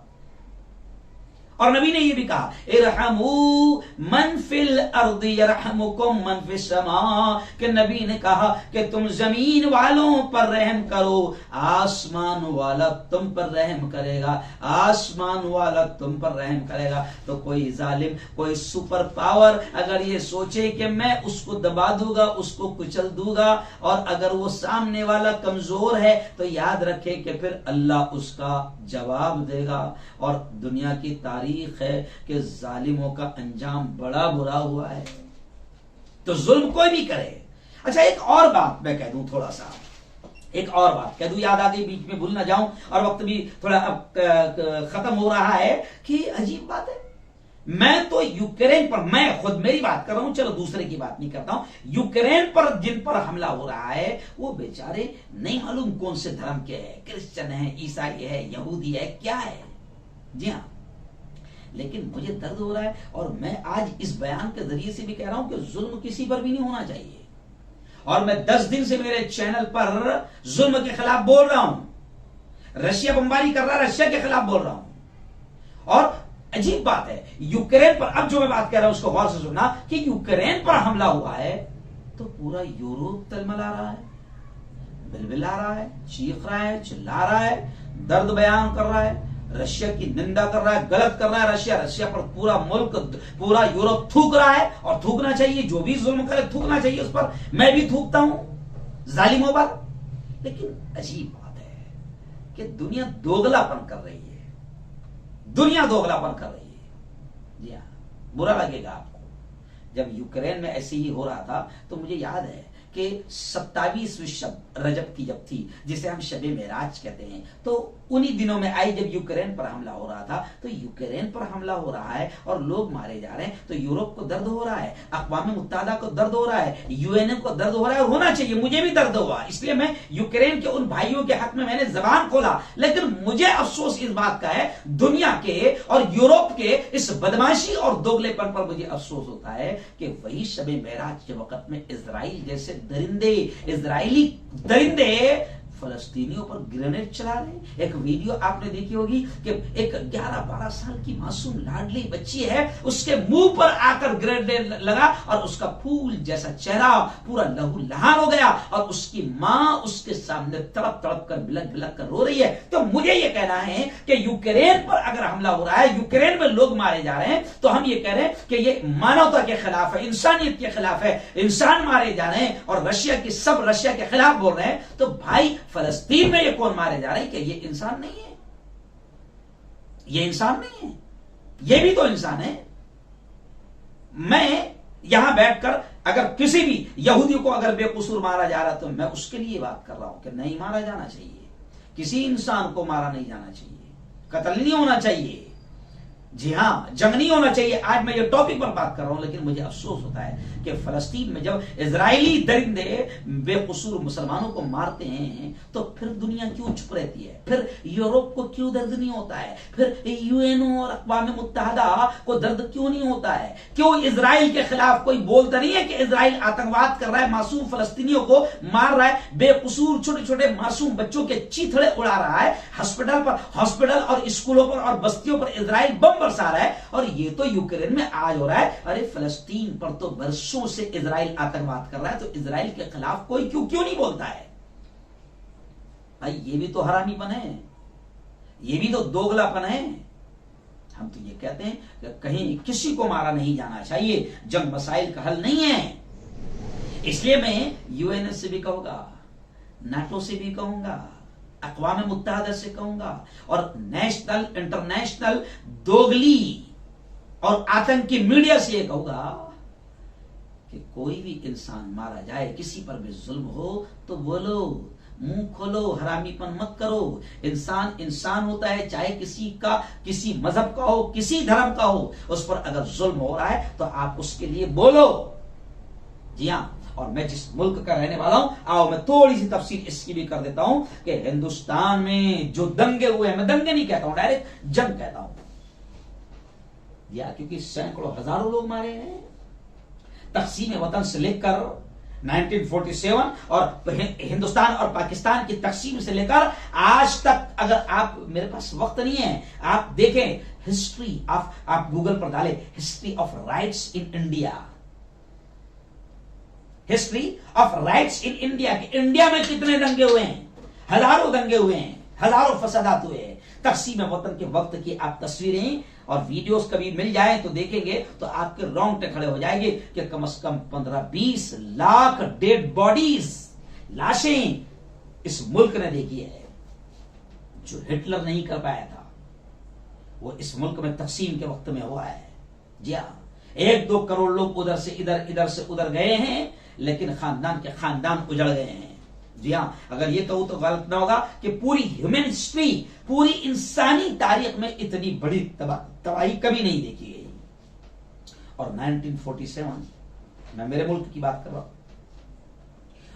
और नबी ने यह भी कहा, इरहमू मन फिल अर्द यरहमुकुम मन फिस समा, कि नबी ने कहा कि तुम जमीन वालों पर रहम करो, आसमान वाला तुम पर रहम करेगा, आसमान वाला तुम पर रहम करेगा। तो कोई जालिम, कोई सुपर पावर अगर ये सोचे कि मैं उसको दबा दूंगा, उसको कुचल दूंगा, और अगर वो सामने वाला कमजोर है तो याद रखे कि फिर अल्लाह उसका जवाब देगा। और दुनिया की तारीख है कि जालिमों का अंजाम बड़ा बुरा हुआ है। तो जुल्म कोई भी करे। अच्छा, एक और बात मैं कह दूं, थोड़ा सा एक और बात कह दूं, याद आ गई, बीच में भूल ना जाऊं, और वक्त भी थोड़ा अब खत्म हो रहा है। कि अजीब बात है, मैं तो यूक्रेन पर, मैं खुद मेरी बात कर रहा हूं, चलो दूसरे की बात नहीं करता हूं। यूक्रेन पर जिन पर हमला हो रहा है वो बेचारे नहीं मालूम कौन से धर्म के हैं, क्रिश्चियन है, ईसाई है, यहूदी है, क्या है। जी हाँ, लेकिन मुझे दर्द हो रहा है और मैं आज इस बयान के जरिए से भी कह रहा हूं कि जुल्म किसी पर भी नहीं होना चाहिए। और मैं 10 दिन से मेरे चैनल पर जुल्म के खिलाफ बोल रहा हूं। रशिया बमबारी कर रहा है, रशिया के खिलाफ बोल रहा हूं। और अजीब बात है, यूक्रेन पर अब जो मैं बात कह रहा हूं उसको गौर से सुनना, कि यूक्रेन पर हमला हुआ है तो पूरा यूरोप तलमला रहा है, बिलबिला रहा है, चीख रहा है, चिल्ला रहा है, दर्द बयान कर रहा है, रशिया की निंदा कर रहा है, गलत कर रहा है। रशिया पर पूरा मुल्क, पूरा यूरोप थूक रहा है, और थूकना चाहिए, जो भी जुल्म करे थूकना चाहिए उस पर। मैं भी थूकता हूं जालिमों पर। लेकिन अजीब बात है कि दुनिया दोगलापन कर रही है, दुनिया दोगलापन कर रही है। जी हाँ, बुरा लगेगा आपको। जब यूक्रेन में ऐसे ही हो रहा था तो मुझे याद है कि 27वीं शब रजब की जब थी, जिसे हम शबे मेराज कहते हैं, तो उन्हीं दिनों में आई जब यूक्रेन पर हमला हो रहा था। तो यूक्रेन पर हमला हो रहा है और लोग मारे जा रहे हैं, तो यूरोप को दर्द हो रहा है, अक़वाम मुत्तहिदा को दर्द हो रहा है, यूएनए को दर्द हो रहा है, और होना चाहिए, मुझे भी दर्द हुआ। इसलिए मैं यूक्रेन के उन भाइयों के हक में मैंने जबान खोला। लेकिन मुझे अफसोस इस बात का है, दुनिया के और यूरोप के इस बदमाशी और दोगलेपन पर मुझे अफसोस होता है कि वही शबे मेराज के वक्त में इजराइल जैसे दरिंदे, इजरायली दरिंदे फलस्तीनियों पर ग्रेनेड चला रहे। एक वीडियो आपने देखी होगी कि एक 11-12 साल की मासूम लाडली बच्ची है, उसके मुंह पर आकर ग्रेनेड लगा और उसका फूल जैसा चेहरा पूरा लहूलुहान हो गया, और उसकी मां उसके सामने तड़प तड़प कर बिलक बिलक कर रो रही है। तो मुझे यह कहना है कि यूक्रेन पर अगर हमला हो रहा है, यूक्रेन में लोग मारे जा रहे हैं, तो हम ये कह रहे हैं कि ये मानवता के खिलाफ है, इंसानियत के खिलाफ है, इंसान मारे जा रहे हैं, और रशिया के खिलाफ बोल रहे हैं। तो भाई, फलस्तीन में ये कौन मारे जा रहे हैं? कि ये इंसान नहीं है? ये इंसान नहीं है, ये भी तो इंसान है। मैं यहां बैठकर अगर किसी भी यहूदी को अगर बेकसूर मारा जा रहा है तो मैं उसके लिए बात कर रहा हूं कि नहीं मारा जाना चाहिए, किसी इंसान को मारा नहीं जाना चाहिए, कत्ल नहीं होना चाहिए। जी हां, जंग नहीं होना चाहिए। आज मैं ये टॉपिक पर बात कर रहा हूं, लेकिन मुझे अफसोस होता है कि फलस्तीन में जब इजरायली दरिंदे बेकसूर मुसलमानों को मारते हैं तो फिर दुनिया क्यों चुप रहती है? फिर यूरोप को क्यों दर्द नहीं होता है? फिर यूएनओ और अक़वाम मुत्तहिदा को दर्द क्यों नहीं होता है? क्यों इजराइल के खिलाफ कोई बोलता नहीं है कि इजराइल आतंकवाद कर रहा है, मासूम फलस्तीनियों को मार रहा है, बेकसूर छोटे छोटे मासूम बच्चों के चीथड़े उड़ा रहा है, हॉस्पिटल और स्कूलों पर और बस्तियों पर इजराइल बम बरसा रहा है, और ये तो यूक्रेन में आज हो रहा है। अरे फलस्तीन पर तो वर्षों से इजराइल आतंकवाद कर रहा है, तो इजराइल के खिलाफ कोई क्यों नहीं बोलता है? भाई, ये भी तो हरामीपन है, ये भी तो दोगलापन है। हम तो ये कहते हैं कि कहीं किसी को मारा नहीं जाना चाहिए, जंग मसाइल का हल नहीं है। इसलिए मैं यूएन से भी कहूंगा, नाटो से भी कहूंगा, अक़वाम मुत्तहिदा से कहूंगा, और नेशनल इंटरनेशनल दोगली और आतंकी मीडिया से ये कहूंगा कि कोई भी इंसान मारा जाए, किसी पर भी जुल्म हो तो बोलो, मुंह खोलो, हरामीपन मत करो। इंसान इंसान होता है, चाहे किसी मजहब का हो, किसी धर्म का हो, उस पर अगर जुल्म हो रहा है तो आप उसके लिए बोलो। जी हाँ, और मैं जिस मुल्क का रहने वाला हूं, आओ मैं थोड़ी सी तफसील इसकी भी कर देता हूं कि हिंदुस्तान में जो दंगे हुए हैं, मैं दंगे नहीं कहता हूं, डायरेक्ट जंग कहता हूं, या क्योंकि सैकड़ों हजारों लोग मारे हैं। तकसीम वतन से लेकर 1947 और हिंदुस्तान और पाकिस्तान की तकसीम से लेकर आज तक, अगर आप, मेरे पास वक्त नहीं है, आप देखें हिस्ट्री ऑफ, आप गूगल पर डालें history of rights in India, history of rights in India, कि इंडिया में कितने दंगे हुए हैं, हजारों दंगे हुए हैं, हजारों फसादात हुए हैं। तकसीम वतन के वक्त की आप तस्वीरें और वीडियोस कभी मिल जाए तो देखेंगे तो आपके रोंगटे खड़े हो जाएंगे कि कम से कम 15-20 लाख डेड बॉडीज, लाशें इस मुल्क ने देखी है। जो हिटलर नहीं कर पाया था वो इस मुल्क में तकसीम के वक्त में हुआ है। जी हाँ, 1-2 करोड़ लोग उधर से इधर, इधर से उधर गए हैं, लेकिन खानदान के खानदान उजड़ गए हैं। जी हाँ, अगर ये कहूं तो गलत ना होगा कि पूरी ह्यूमन हिस्ट्री, पूरी इंसानी तारीख में इतनी बड़ी तबाही कभी नहीं देखी गई। और 1947, मैं मेरे मुल्क की बात कर रहा हूं,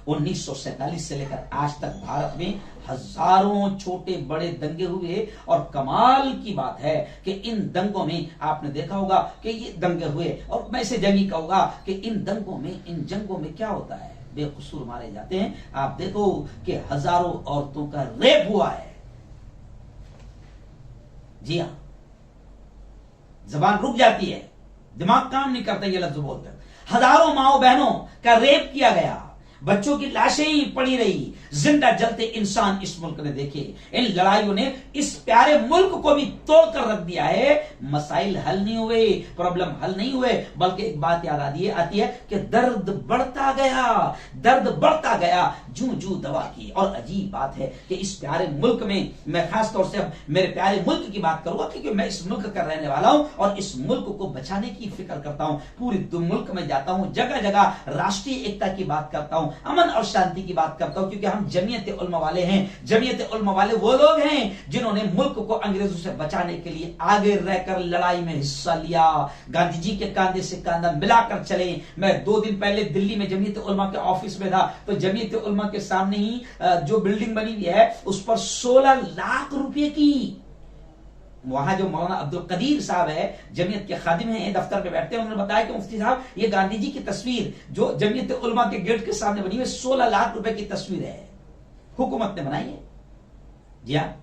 1947 से लेकर आज तक भारत में हजारों छोटे बड़े दंगे हुए। और कमाल की बात है कि इन दंगों में आपने देखा होगा कि ये दंगे हुए, और मैं इसे जंगी कहूंगा कि इन दंगों में, इन जंगों में क्या होता है, बेकसूर मारे जाते हैं। आप देखो कि हजारों औरतों का रेप हुआ है। जी हां, जबान रुक जाती है, दिमाग काम नहीं करता ये लफ्ज बोलकर। हजारों माओ बहनों का रेप किया गया, बच्चों की लाशें ही पड़ी रही, जिंदा जलते इंसान इस मुल्क ने देखे। इन लड़ाइयों ने इस प्यारे मुल्क को भी तोड़कर रख दिया है। मसाइल हल नहीं हुए, प्रॉब्लम हल नहीं हुए, बल्कि एक बात याद आती है कि दर्द बढ़ता गया, दर्द बढ़ता गया, जूं जूं दवा की। और अजीब बात है कि इस प्यारे मुल्क में, मैं खास तौर से मेरे प्यारे मुल्क की बात करूंगा क्योंकि मैं इस मुल्क का रहने वाला हूं और इस मुल्क को बचाने की फिक्र करता हूं। पूरे मुल्क में जाता हूं, जगह जगह राष्ट्रीय एकता की बात करता हूं, अमन और शांति की बात करता हूं, क्योंकि हम जमीयत उलमा वाले हैं। जमीयत उलमा वाले वो लोग हैं जिन्होंने मुल्क को अंग्रेजों से बचाने के लिए आगे रहकर लड़ाई में हिस्सा लिया। गांधी जी के कांधे से कांधा मिलाकर चले। मैं 2 दिन पहले दिल्ली में जमीयत उलमा के ऑफिस में था, तो जमीयत उलमा के सामने ही जो बिल्डिंग बनी हुई है उस पर 16 लाख रुपए की, वहां जो मौलाना अब्दुल कदीर साहब है, जमीयत के खादिम हैं, दफ्तर में बैठते हैं, उन्होंने बताया कि मुफ्ती साहब ये गांधी जी की तस्वीर जो जमीयत उलमा के गेट के सामने बनी हुई 16 लाख रुपए की तस्वीर है, हुकूमत ने बनाई है। जी हाँ,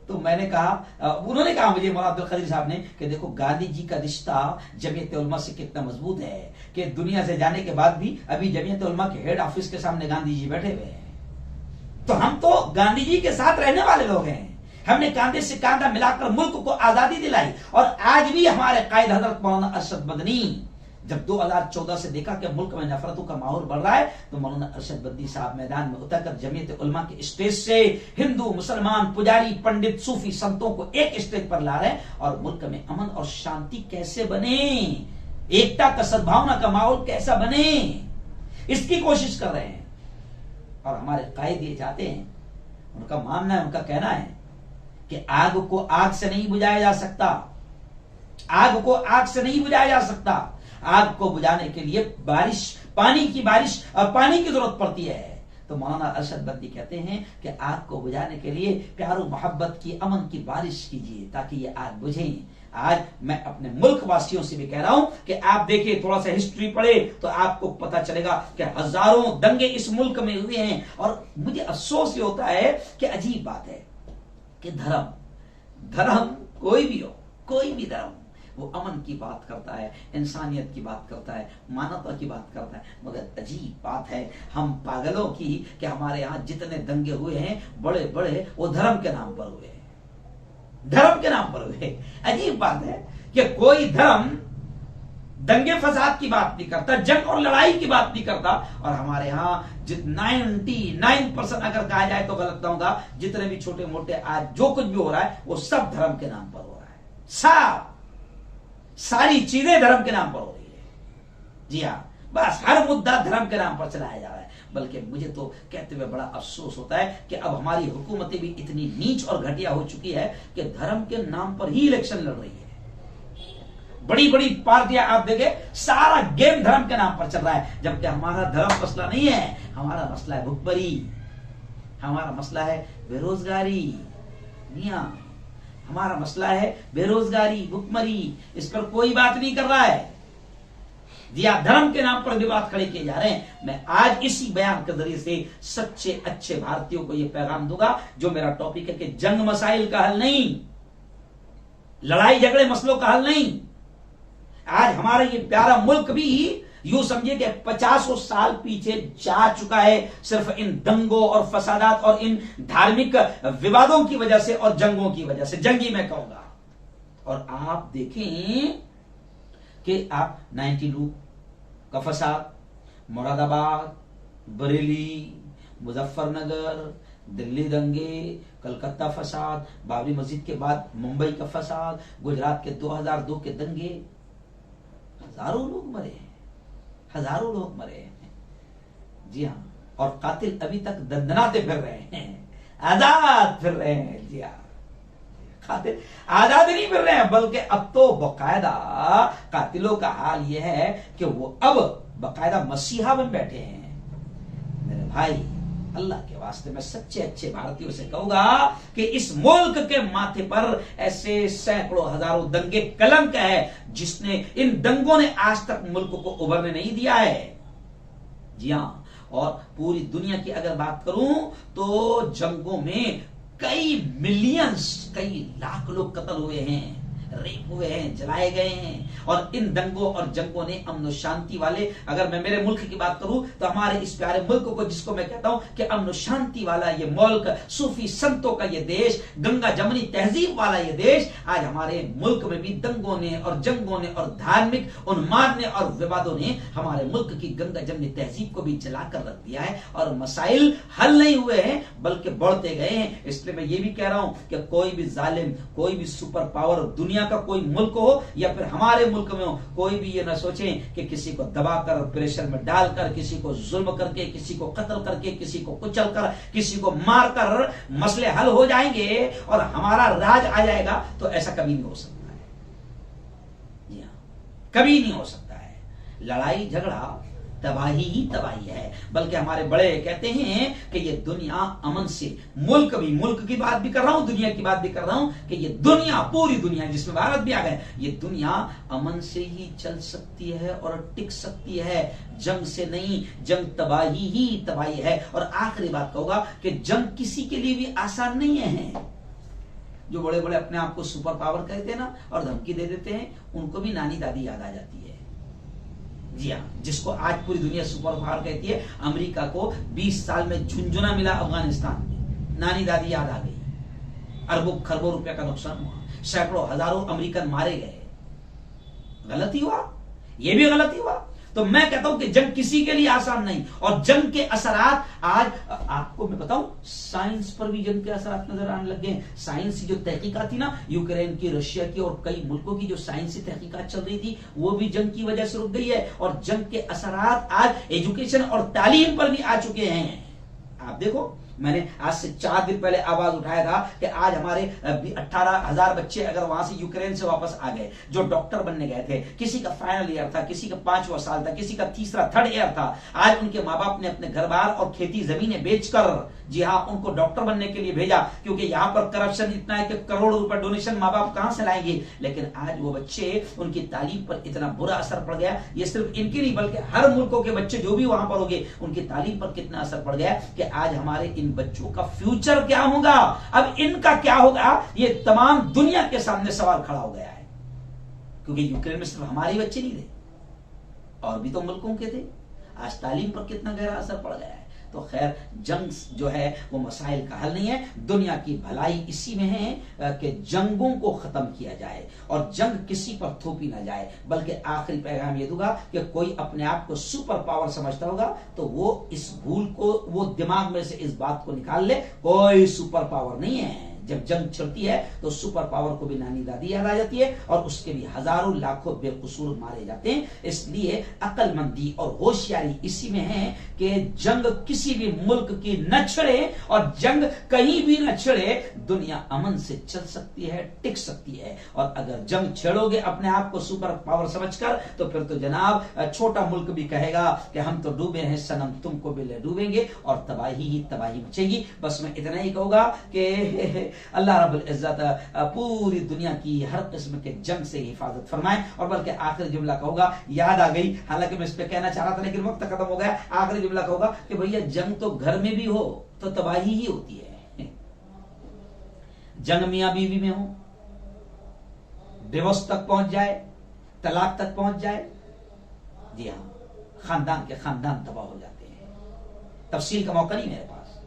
तो मैंने कहा, उन्होंने कहा मुझे, मौलाना अब्दुल कदीर साहब ने, कि देखो गांधी जी का रिश्ता जमीयत उलमा से कितना मजबूत है कि दुनिया से जाने के बाद भी अभी जमीयत उलमा के हेड ऑफिस के सामने गांधी जी बैठे हुए हैं। तो हम तो गांधी जी के साथ रहने वाले लोग हैं। हमने कांधे से कांधा मिलाकर मुल्क को आजादी दिलाई। और आज भी हमारे कायद हजरत मौलाना अरशद बदनी, जब 2014 से देखा कि मुल्क में नफरतों का माहौल बढ़ रहा है, तो मौलाना अरशद बदनी साहब मैदान में उतरकर जमीयत उलमा के स्टेज से हिंदू, मुसलमान, पुजारी, पंडित, सूफी संतों को एक स्टेज पर ला रहे हैं और मुल्क में अमन और शांति कैसे बने, एकता का, सद्भावना का माहौल कैसा बने, इसकी कोशिश कर रहे हैं। और हमारे कायद ये चाहते हैं, उनका मानना है, उनका कहना है कि आग को आग से नहीं बुझाया जा सकता, आग को आग से नहीं बुझाया जा सकता। आग को बुझाने के लिए बारिश, पानी की बारिश और पानी की जरूरत पड़ती है। तो मौलाना अरशद बद्दी कहते हैं कि आग को बुझाने के लिए प्यारो मोहब्बत की, अमन की बारिश कीजिए ताकि ये आग बुझे। आज मैं अपने मुल्क वासियों से भी कह रहा हूं कि आप देखिए, थोड़ा सा हिस्ट्री पढ़े तो आपको पता चलेगा कि हजारों दंगे इस मुल्क में हुए हैं। और मुझे अफसोस ये होता है कि अजीब बात है कि धर्म कोई भी हो, कोई भी धर्म, वो अमन की बात करता है, इंसानियत की बात करता है, मानवता की बात करता है। मगर अजीब बात है हम पागलों की कि हमारे यहाँ जितने दंगे हुए हैं बड़े बड़े, वो धर्म के नाम पर हुए हैं। धर्म के नाम पर हुए। अजीब बात है कि कोई धर्म दंगे फसाद की बात नहीं करता, जंग और लड़ाई की बात नहीं करता, और हमारे यहां 99% अगर कहा जाए तो गलत ना होगा, जितने भी छोटे मोटे आज जो कुछ भी हो रहा है वो सब धर्म के नाम पर हो रहा है। सारी चीजें धर्म के नाम पर हो रही है। जी हां, बस हर मुद्दा धर्म के नाम पर चलाया जा रहा है। बल्कि मुझे तो कहते हुए बड़ा अफसोस होता है कि अब हमारी हुकूमतें भी इतनी नीच और घटिया हो चुकी है कि धर्म के नाम पर ही इलेक्शन लड़ रही है। बड़ी बड़ी पार्टियां आप देखें, सारा गेम धर्म के नाम पर चल रहा है, जबकि हमारा धर्म मसला नहीं है। हमारा मसला है भुखमरी, हमारा मसला है बेरोजगारी। मियां, हमारा मसला है बेरोजगारी, भुखमरी। इस पर कोई बात नहीं कर रहा है। जी हाँ, धर्म के नाम पर विवाद खड़े किए जा रहे हैं। मैं आज इसी बयान के जरिए से सच्चे अच्छे भारतीयों को यह पैगाम दूंगा, जो मेरा टॉपिक है कि जंग मसाइल का हल नहीं, लड़ाई झगड़े मसलों का हल नहीं। आज हमारा ये प्यारा मुल्क भी यूं समझिए कि 50 साल पीछे जा चुका है, सिर्फ इन दंगों और फसादात और इन धार्मिक विवादों की वजह से और जंगों की वजह से, जंगी मैं कहूंगा। और आप देखें कि आप 92 का फसाद, मुरादाबाद, बरेली, मुजफ्फरनगर, दिल्ली दंगे, कलकत्ता फसाद, बाबरी मस्जिद के बाद मुंबई का फसाद, गुजरात के 2002 के दंगे, हजारों लोग मरे हैं, हजारों लोग मरे हैं। जी हाँ, और कातिल अभी तक दंदनाते फिर रहे हैं, आजाद फिर रहे हैं। जी हाँ, कातिल आजाद नहीं फिर रहे हैं, बल्कि अब तो बकायदा कातिलों का हाल यह है कि वो अब बकायदा मसीहा बन बैठे हैं। मेरे भाई, अल्लाह के वास्ते मैं सच्चे अच्छे भारतीयों से कहूंगा कि इस मुल्क के माथे पर ऐसे सैकड़ों हजारों दंगे कलंक है, जिसने इन दंगों ने आज तक मुल्क को उभरने नहीं दिया है। जी हां, और पूरी दुनिया की अगर बात करूं तो जंगों में कई मिलियंस, कई लाख लोग कत्ल हुए हैं, रेप हुए हैं, जलाए गए हैं। और इन दंगों और जंगों ने अमन शांति वाले, अगर मैं मेरे मुल्क की बात करूं तो हमारे इस प्यारे मुल्क को, जिसको मैं कहता हूं कि अमन शांति वाला ये मुल्क, सूफी संतों का ये देश, गंगा जमनी तहजीब वाला ये देश, आज हमारे मुल्क में भी दंगों ने और जंगों ने और धार्मिक उन्माद ने और विवादों ने हमारे मुल्क की गंगा जमनी तहजीब को भी जलाकर रख दिया है। और मसाइल हल नहीं हुए हैं, बल्कि बढ़ते गए हैं। इसलिए मैं ये भी कह रहा हूं कि कोई भी जालिम, कोई भी सुपर पावर दुनिया का कोई मुल्क हो या फिर हमारे मुल्क में हो, कोई भी ये ना सोचे कि किसी को दबाकर, प्रेशर में डालकर, किसी को जुल्म करके, किसी को कत्ल करके, किसी को कुचलकर, किसी को मारकर मसले हल हो जाएंगे और हमारा राज आ जाएगा, तो ऐसा कभी नहीं हो सकता है। जी हाँ, कभी नहीं हो सकता है। लड़ाई झगड़ा तबाही ही तबाही है। बल्कि हमारे बड़े कहते हैं कि ये दुनिया अमन से, मुल्क की बात भी कर रहा हूं, दुनिया की बात भी कर रहा हूं, कि ये दुनिया, पूरी दुनिया जिसमें भारत भी आ गए, ये दुनिया अमन से ही चल सकती है और टिक सकती है, जंग से नहीं। जंग तबाही ही तबाही है। और आखिरी बात कहूंगा कि जंग किसी के लिए भी आसान नहीं है। जो बड़े बड़े अपने आप को सुपर पावर कहते हैं ना और धमकी दे देते हैं, उनको भी नानी दादी याद आ जाती है। जी हाँ, जिसको आज पूरी दुनिया सुपर पावर कहती है, अमेरिका को 20 साल में झुंझुना मिला अफगानिस्तान में, नानी दादी याद आ गई, अरबों खरबों रुपए का नुकसान हुआ, सैकड़ों हजारों अमेरिकन मारे गए। गलत ही हुआ, यह भी गलत ही हुआ। तो मैं कहता हूं कि जंग किसी के लिए आसान नहीं। और जंग के असरात आज आपको मैं बताऊं, साइंस पर भी जंग के असरात नजर आने लग गए। साइंस की जो तहकीकात थी ना, यूक्रेन की, रशिया की और कई मुल्कों की जो साइंसी तहकीकात चल रही थी, वो भी जंग की वजह से रुक गई है। और जंग के असरात आज एजुकेशन और तालीम पर भी आ चुके हैं। आप देखो, मैंने आज से 4 दिन पहले आवाज उठाया था कि आज हमारे 18,000 बच्चे अगर वहां से यूक्रेन से वापस आ गए, जो डॉक्टर बनने गए थे, किसी का फाइनल ईयर था, किसी का 5वां साल था, किसी का 3रा, 3rd ईयर था, आज उनके माँ बाप ने अपने घर बार और खेती जमीनें बेचकर, जी हाँ, उनको डॉक्टर बनने के लिए भेजा। क्योंकि यहां पर करप्शन इतना है कि करोड़ों रुपए डोनेशन माँ बाप कहां से लाएंगे। लेकिन आज वो बच्चे, उनकी तालीम पर इतना बुरा असर पड़ गया, ये सिर्फ इनकी नहीं बल्कि हर मुल्कों के बच्चे जो भी वहां पर होंगे, उनकी तालीम पर कितना असर पड़ गया कि आज हमारे इन बच्चों का फ्यूचर क्या होगा, अब इनका क्या होगा, ये तमाम दुनिया के सामने सवाल खड़ा हो गया है। क्योंकि यूक्रेन में सिर्फ हमारे बच्चे नहीं थे, और भी तो मुल्कों के थे। आज तालीम पर कितना गहरा असर पड़ गया है। तो खैर जंग जो है वो मसाइल का हल नहीं है। दुनिया की भलाई इसी में है कि जंगों को खत्म किया जाए और जंग किसी पर थोपी ना जाए। बल्कि आखिरी पैगाम ये दूंगा कि कोई अपने आप को सुपर पावर समझता होगा तो वो इस भूल को, वो दिमाग में से इस बात को निकाल ले, कोई सुपर पावर नहीं है। जब जंग छिड़ती है तो सुपर पावर को भी नानी दादी याद आ जाती है और उसके भी हजारों लाखों बेकसूर मारे जाते हैं। इसलिए अक्लमंदी और होशियारी इसी में है कि जंग किसी भी मुल्क की न छिड़े और जंग कहीं भी न छिड़े। दुनिया अमन से चल सकती है, टिक सकती है। और अगर जंग छेड़ोगे अपने आप को सुपर पावर समझकर तो फिर तो जनाब छोटा मुल्क भी कहेगा कि हम तो डूबे हैं सनम, तुमको भी ले डूबेंगे और तबाही ही तबाही मचेगी। बस मैं इतना ही कहूंगा कि अल्लाह रब्बुल इज्जत पूरी दुनिया की हर किस्म के जंग से हिफाजत फरमाए। और बल्कि आखिरी जुमला कहूंगा, याद आ गई, हालांकि मैं इस पे कहना चाह रहा था लेकिन वक्त खत्म हो गया। आखिरी जुमला कहूंगा कि भैया जंग तो घर में भी हो तो तबाही ही होती है। जंग मियां बीवी में हो, डिवोर्स तक पहुंच जाए, तलाक तक पहुंच जाए, जी हाँ, खानदान के खानदान तबाह हो जाते हैं। तफसील का मौका नहीं मेरे पास।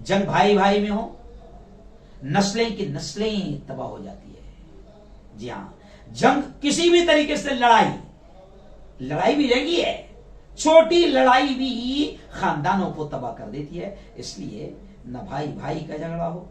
जंग भाई भाई में हो, नस्लें की नस्लें तबाह हो जाती है। जी हाँ, जंग किसी भी तरीके से लड़ाई भी लगी है, छोटी लड़ाई भी खानदानों को तबाह कर देती है। इसलिए न भाई भाई का झगड़ा हो,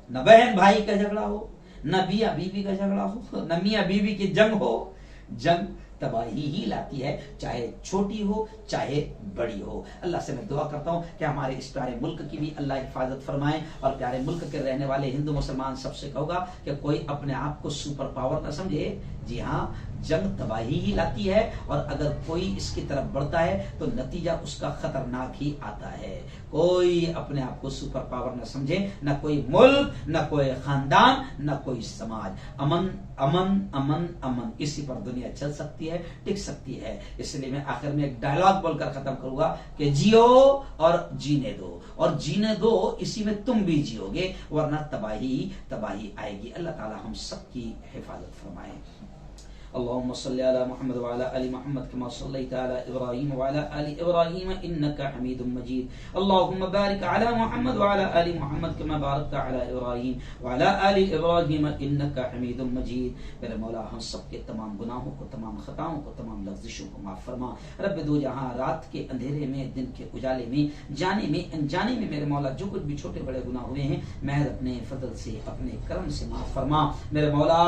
न बहन भाई का झगड़ा हो, न मियां बीवी का झगड़ा हो, न मियां बीवी की जंग हो। जंग तबाही ही लाती है, चाहे छोटी हो चाहे बड़ी हो। अल्लाह से मैं दुआ करता हूं कि हमारे इस प्यारे मुल्क की भी अल्लाह हिफाजत फरमाए। और प्यारे मुल्क के रहने वाले हिंदू मुसलमान सबसे कहूंगा कि कोई अपने आप को सुपर पावर न समझे। जी हाँ, जंग तबाही ही लाती है और अगर कोई इसकी तरफ बढ़ता है तो नतीजा उसका खतरनाक ही आता है। कोई अपने आप को सुपर पावर न समझे, न कोई मुल्क, न कोई खानदान, न कोई समाज। अमन अमन अमन अमन, इसी पर दुनिया चल सकती है, टिक सकती है। इसलिए मैं आखिर में एक डायलॉग बोलकर खत्म करूंगा कि जियो और जीने दो, और जीने दो इसी में तुम भी जियोगे, वरना तबाही तबाही आएगी। अल्लाह ताला हम सबकी हिफाजत फरमाए। अल्लाहुम्मा सल्ली अला मुहम्मद व अला आलि मुहम्मद कमा सल्लैता अला इब्राहीम व अला आलि इब्राहीम इन्नका हमीदुम मजीद। अल्लाहुम्मा बारिक अला मुहम्मद व अला आलि मुहम्मद कमा बारकता अला इब्राहीम व अला आलि इब्राहीम इन्नका हमीदुम मजीद। मेरे मौला हम सब के तमाम गुनाहों को, तमाम खताओं को, तमाम लफ्ज़िशों को माफ फरमा। रब्बे दो जहां, रात के अंधेरे में, दिन के उजाले में, जाने में अनजाने में मेरे मौला जो कुछ भी छोटे बड़े गुनाह हुए हैं, मैं अपने फजल से, अपने करम से माफ फरमा। मेरे मौला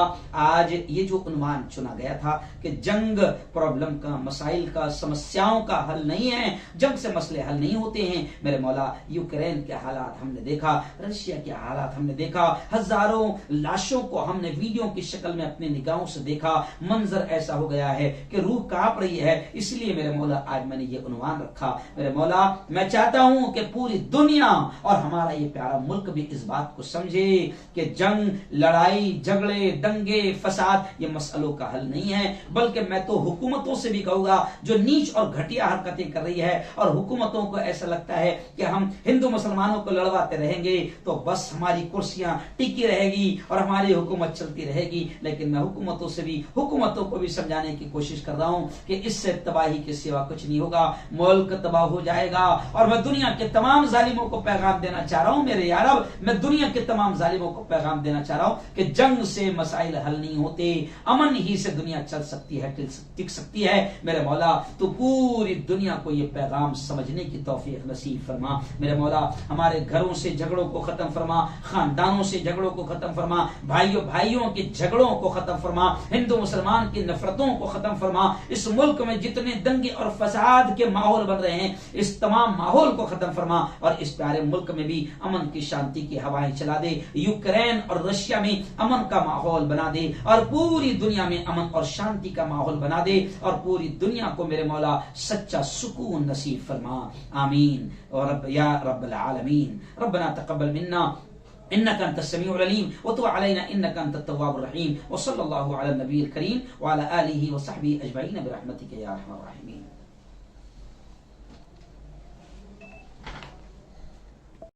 आज ये जो उन्वान चुना गया था कि जंग प्रॉब्लम का, मसाइल का, समस्याओं का हल नहीं है, जंग से मसले हल नहीं होते हैं। मेरे मौला यूक्रेन के हालात हमने देखा, रशिया के हालात हमने देखा, हजारों लाशों को हमने वीडियो की शक्ल में अपने निगाहों से देखा। मंजर ऐसा हो गया है कि रूह कांप रही है। इसलिए मेरे मौला आज मैंने ये उन्वान रखा। मेरे मौला मैं चाहता हूं कि पूरी दुनिया और हमारा ये प्यारा मुल्क भी इस बात को समझे कि जंग, लड़ाई, झगड़े, दंगे, फसाद ये मसलों का हल नहीं है। बल्कि मैं तो हुकूमतों से भी कहूंगा जो नीच और घटिया हरकतें कर रही है, और हुकूमतों को ऐसा लगता है कि हम हिंदू मुसलमानों को लड़वाते रहेंगे तो बस हमारी कुर्सियां टिकी रहेगी और हमारी हुकूमत चलती रहेगी। लेकिन मैं हुकूमतों को भी समझाने की कोशिश कर रहा हूं कि इससे तबाही के सिवा कुछ नहीं होगा, मुल्क तबाह हो जाएगा। और मैं दुनिया के तमाम जालिमों को पैगाम देना चाह रहा हूं, मेरे यार, मैं दुनिया के तमाम जालिमों को पैगाम देना चाह रहा हूं कि जंग से मसाइल हल नहीं होते, अमन ही से दुनिया चल सकती है, टिक सकती है। मेरे मौला तो पूरी दुनिया को ये पैगाम समझने की तौफीक नसीब फरमा। मेरे मौला हमारे घरों से झगड़ों को खत्म फरमा, खानदानों से झगड़ों को खत्म फरमा, भाइयों भाइयों के झगड़ों को खत्म फरमा, हिंदू मुसलमान की नफरतों को खत्म फरमा। इस मुल्क में जितने दंगे और फसाद के माहौल बन रहे हैं, इस तमाम माहौल को खत्म फरमा और इस प्यारे मुल्क में भी अमन की, शांति की हवाएं चला दे। यूक्रेन और रशिया में अमन का माहौल बना दे और पूरी दुनिया में अमन और शांति का माहौल बना दे और पूरी दुनिया को मेरे मौला सच्चा सुकून नसीब फरमा। आमीन और या रब्बल आलमीन। रब्बना तक़ब्बल मिन्ना इन्नका अंतस समीउल अलीम व तुब अलैना इन्नका अंतत तव्वाबुर रहीम व सल्लल्लाहु अला नबील करीम व अला आलिहि व सहबिहि अजमईन बिरहमतिका या अरहमर राहिमीन।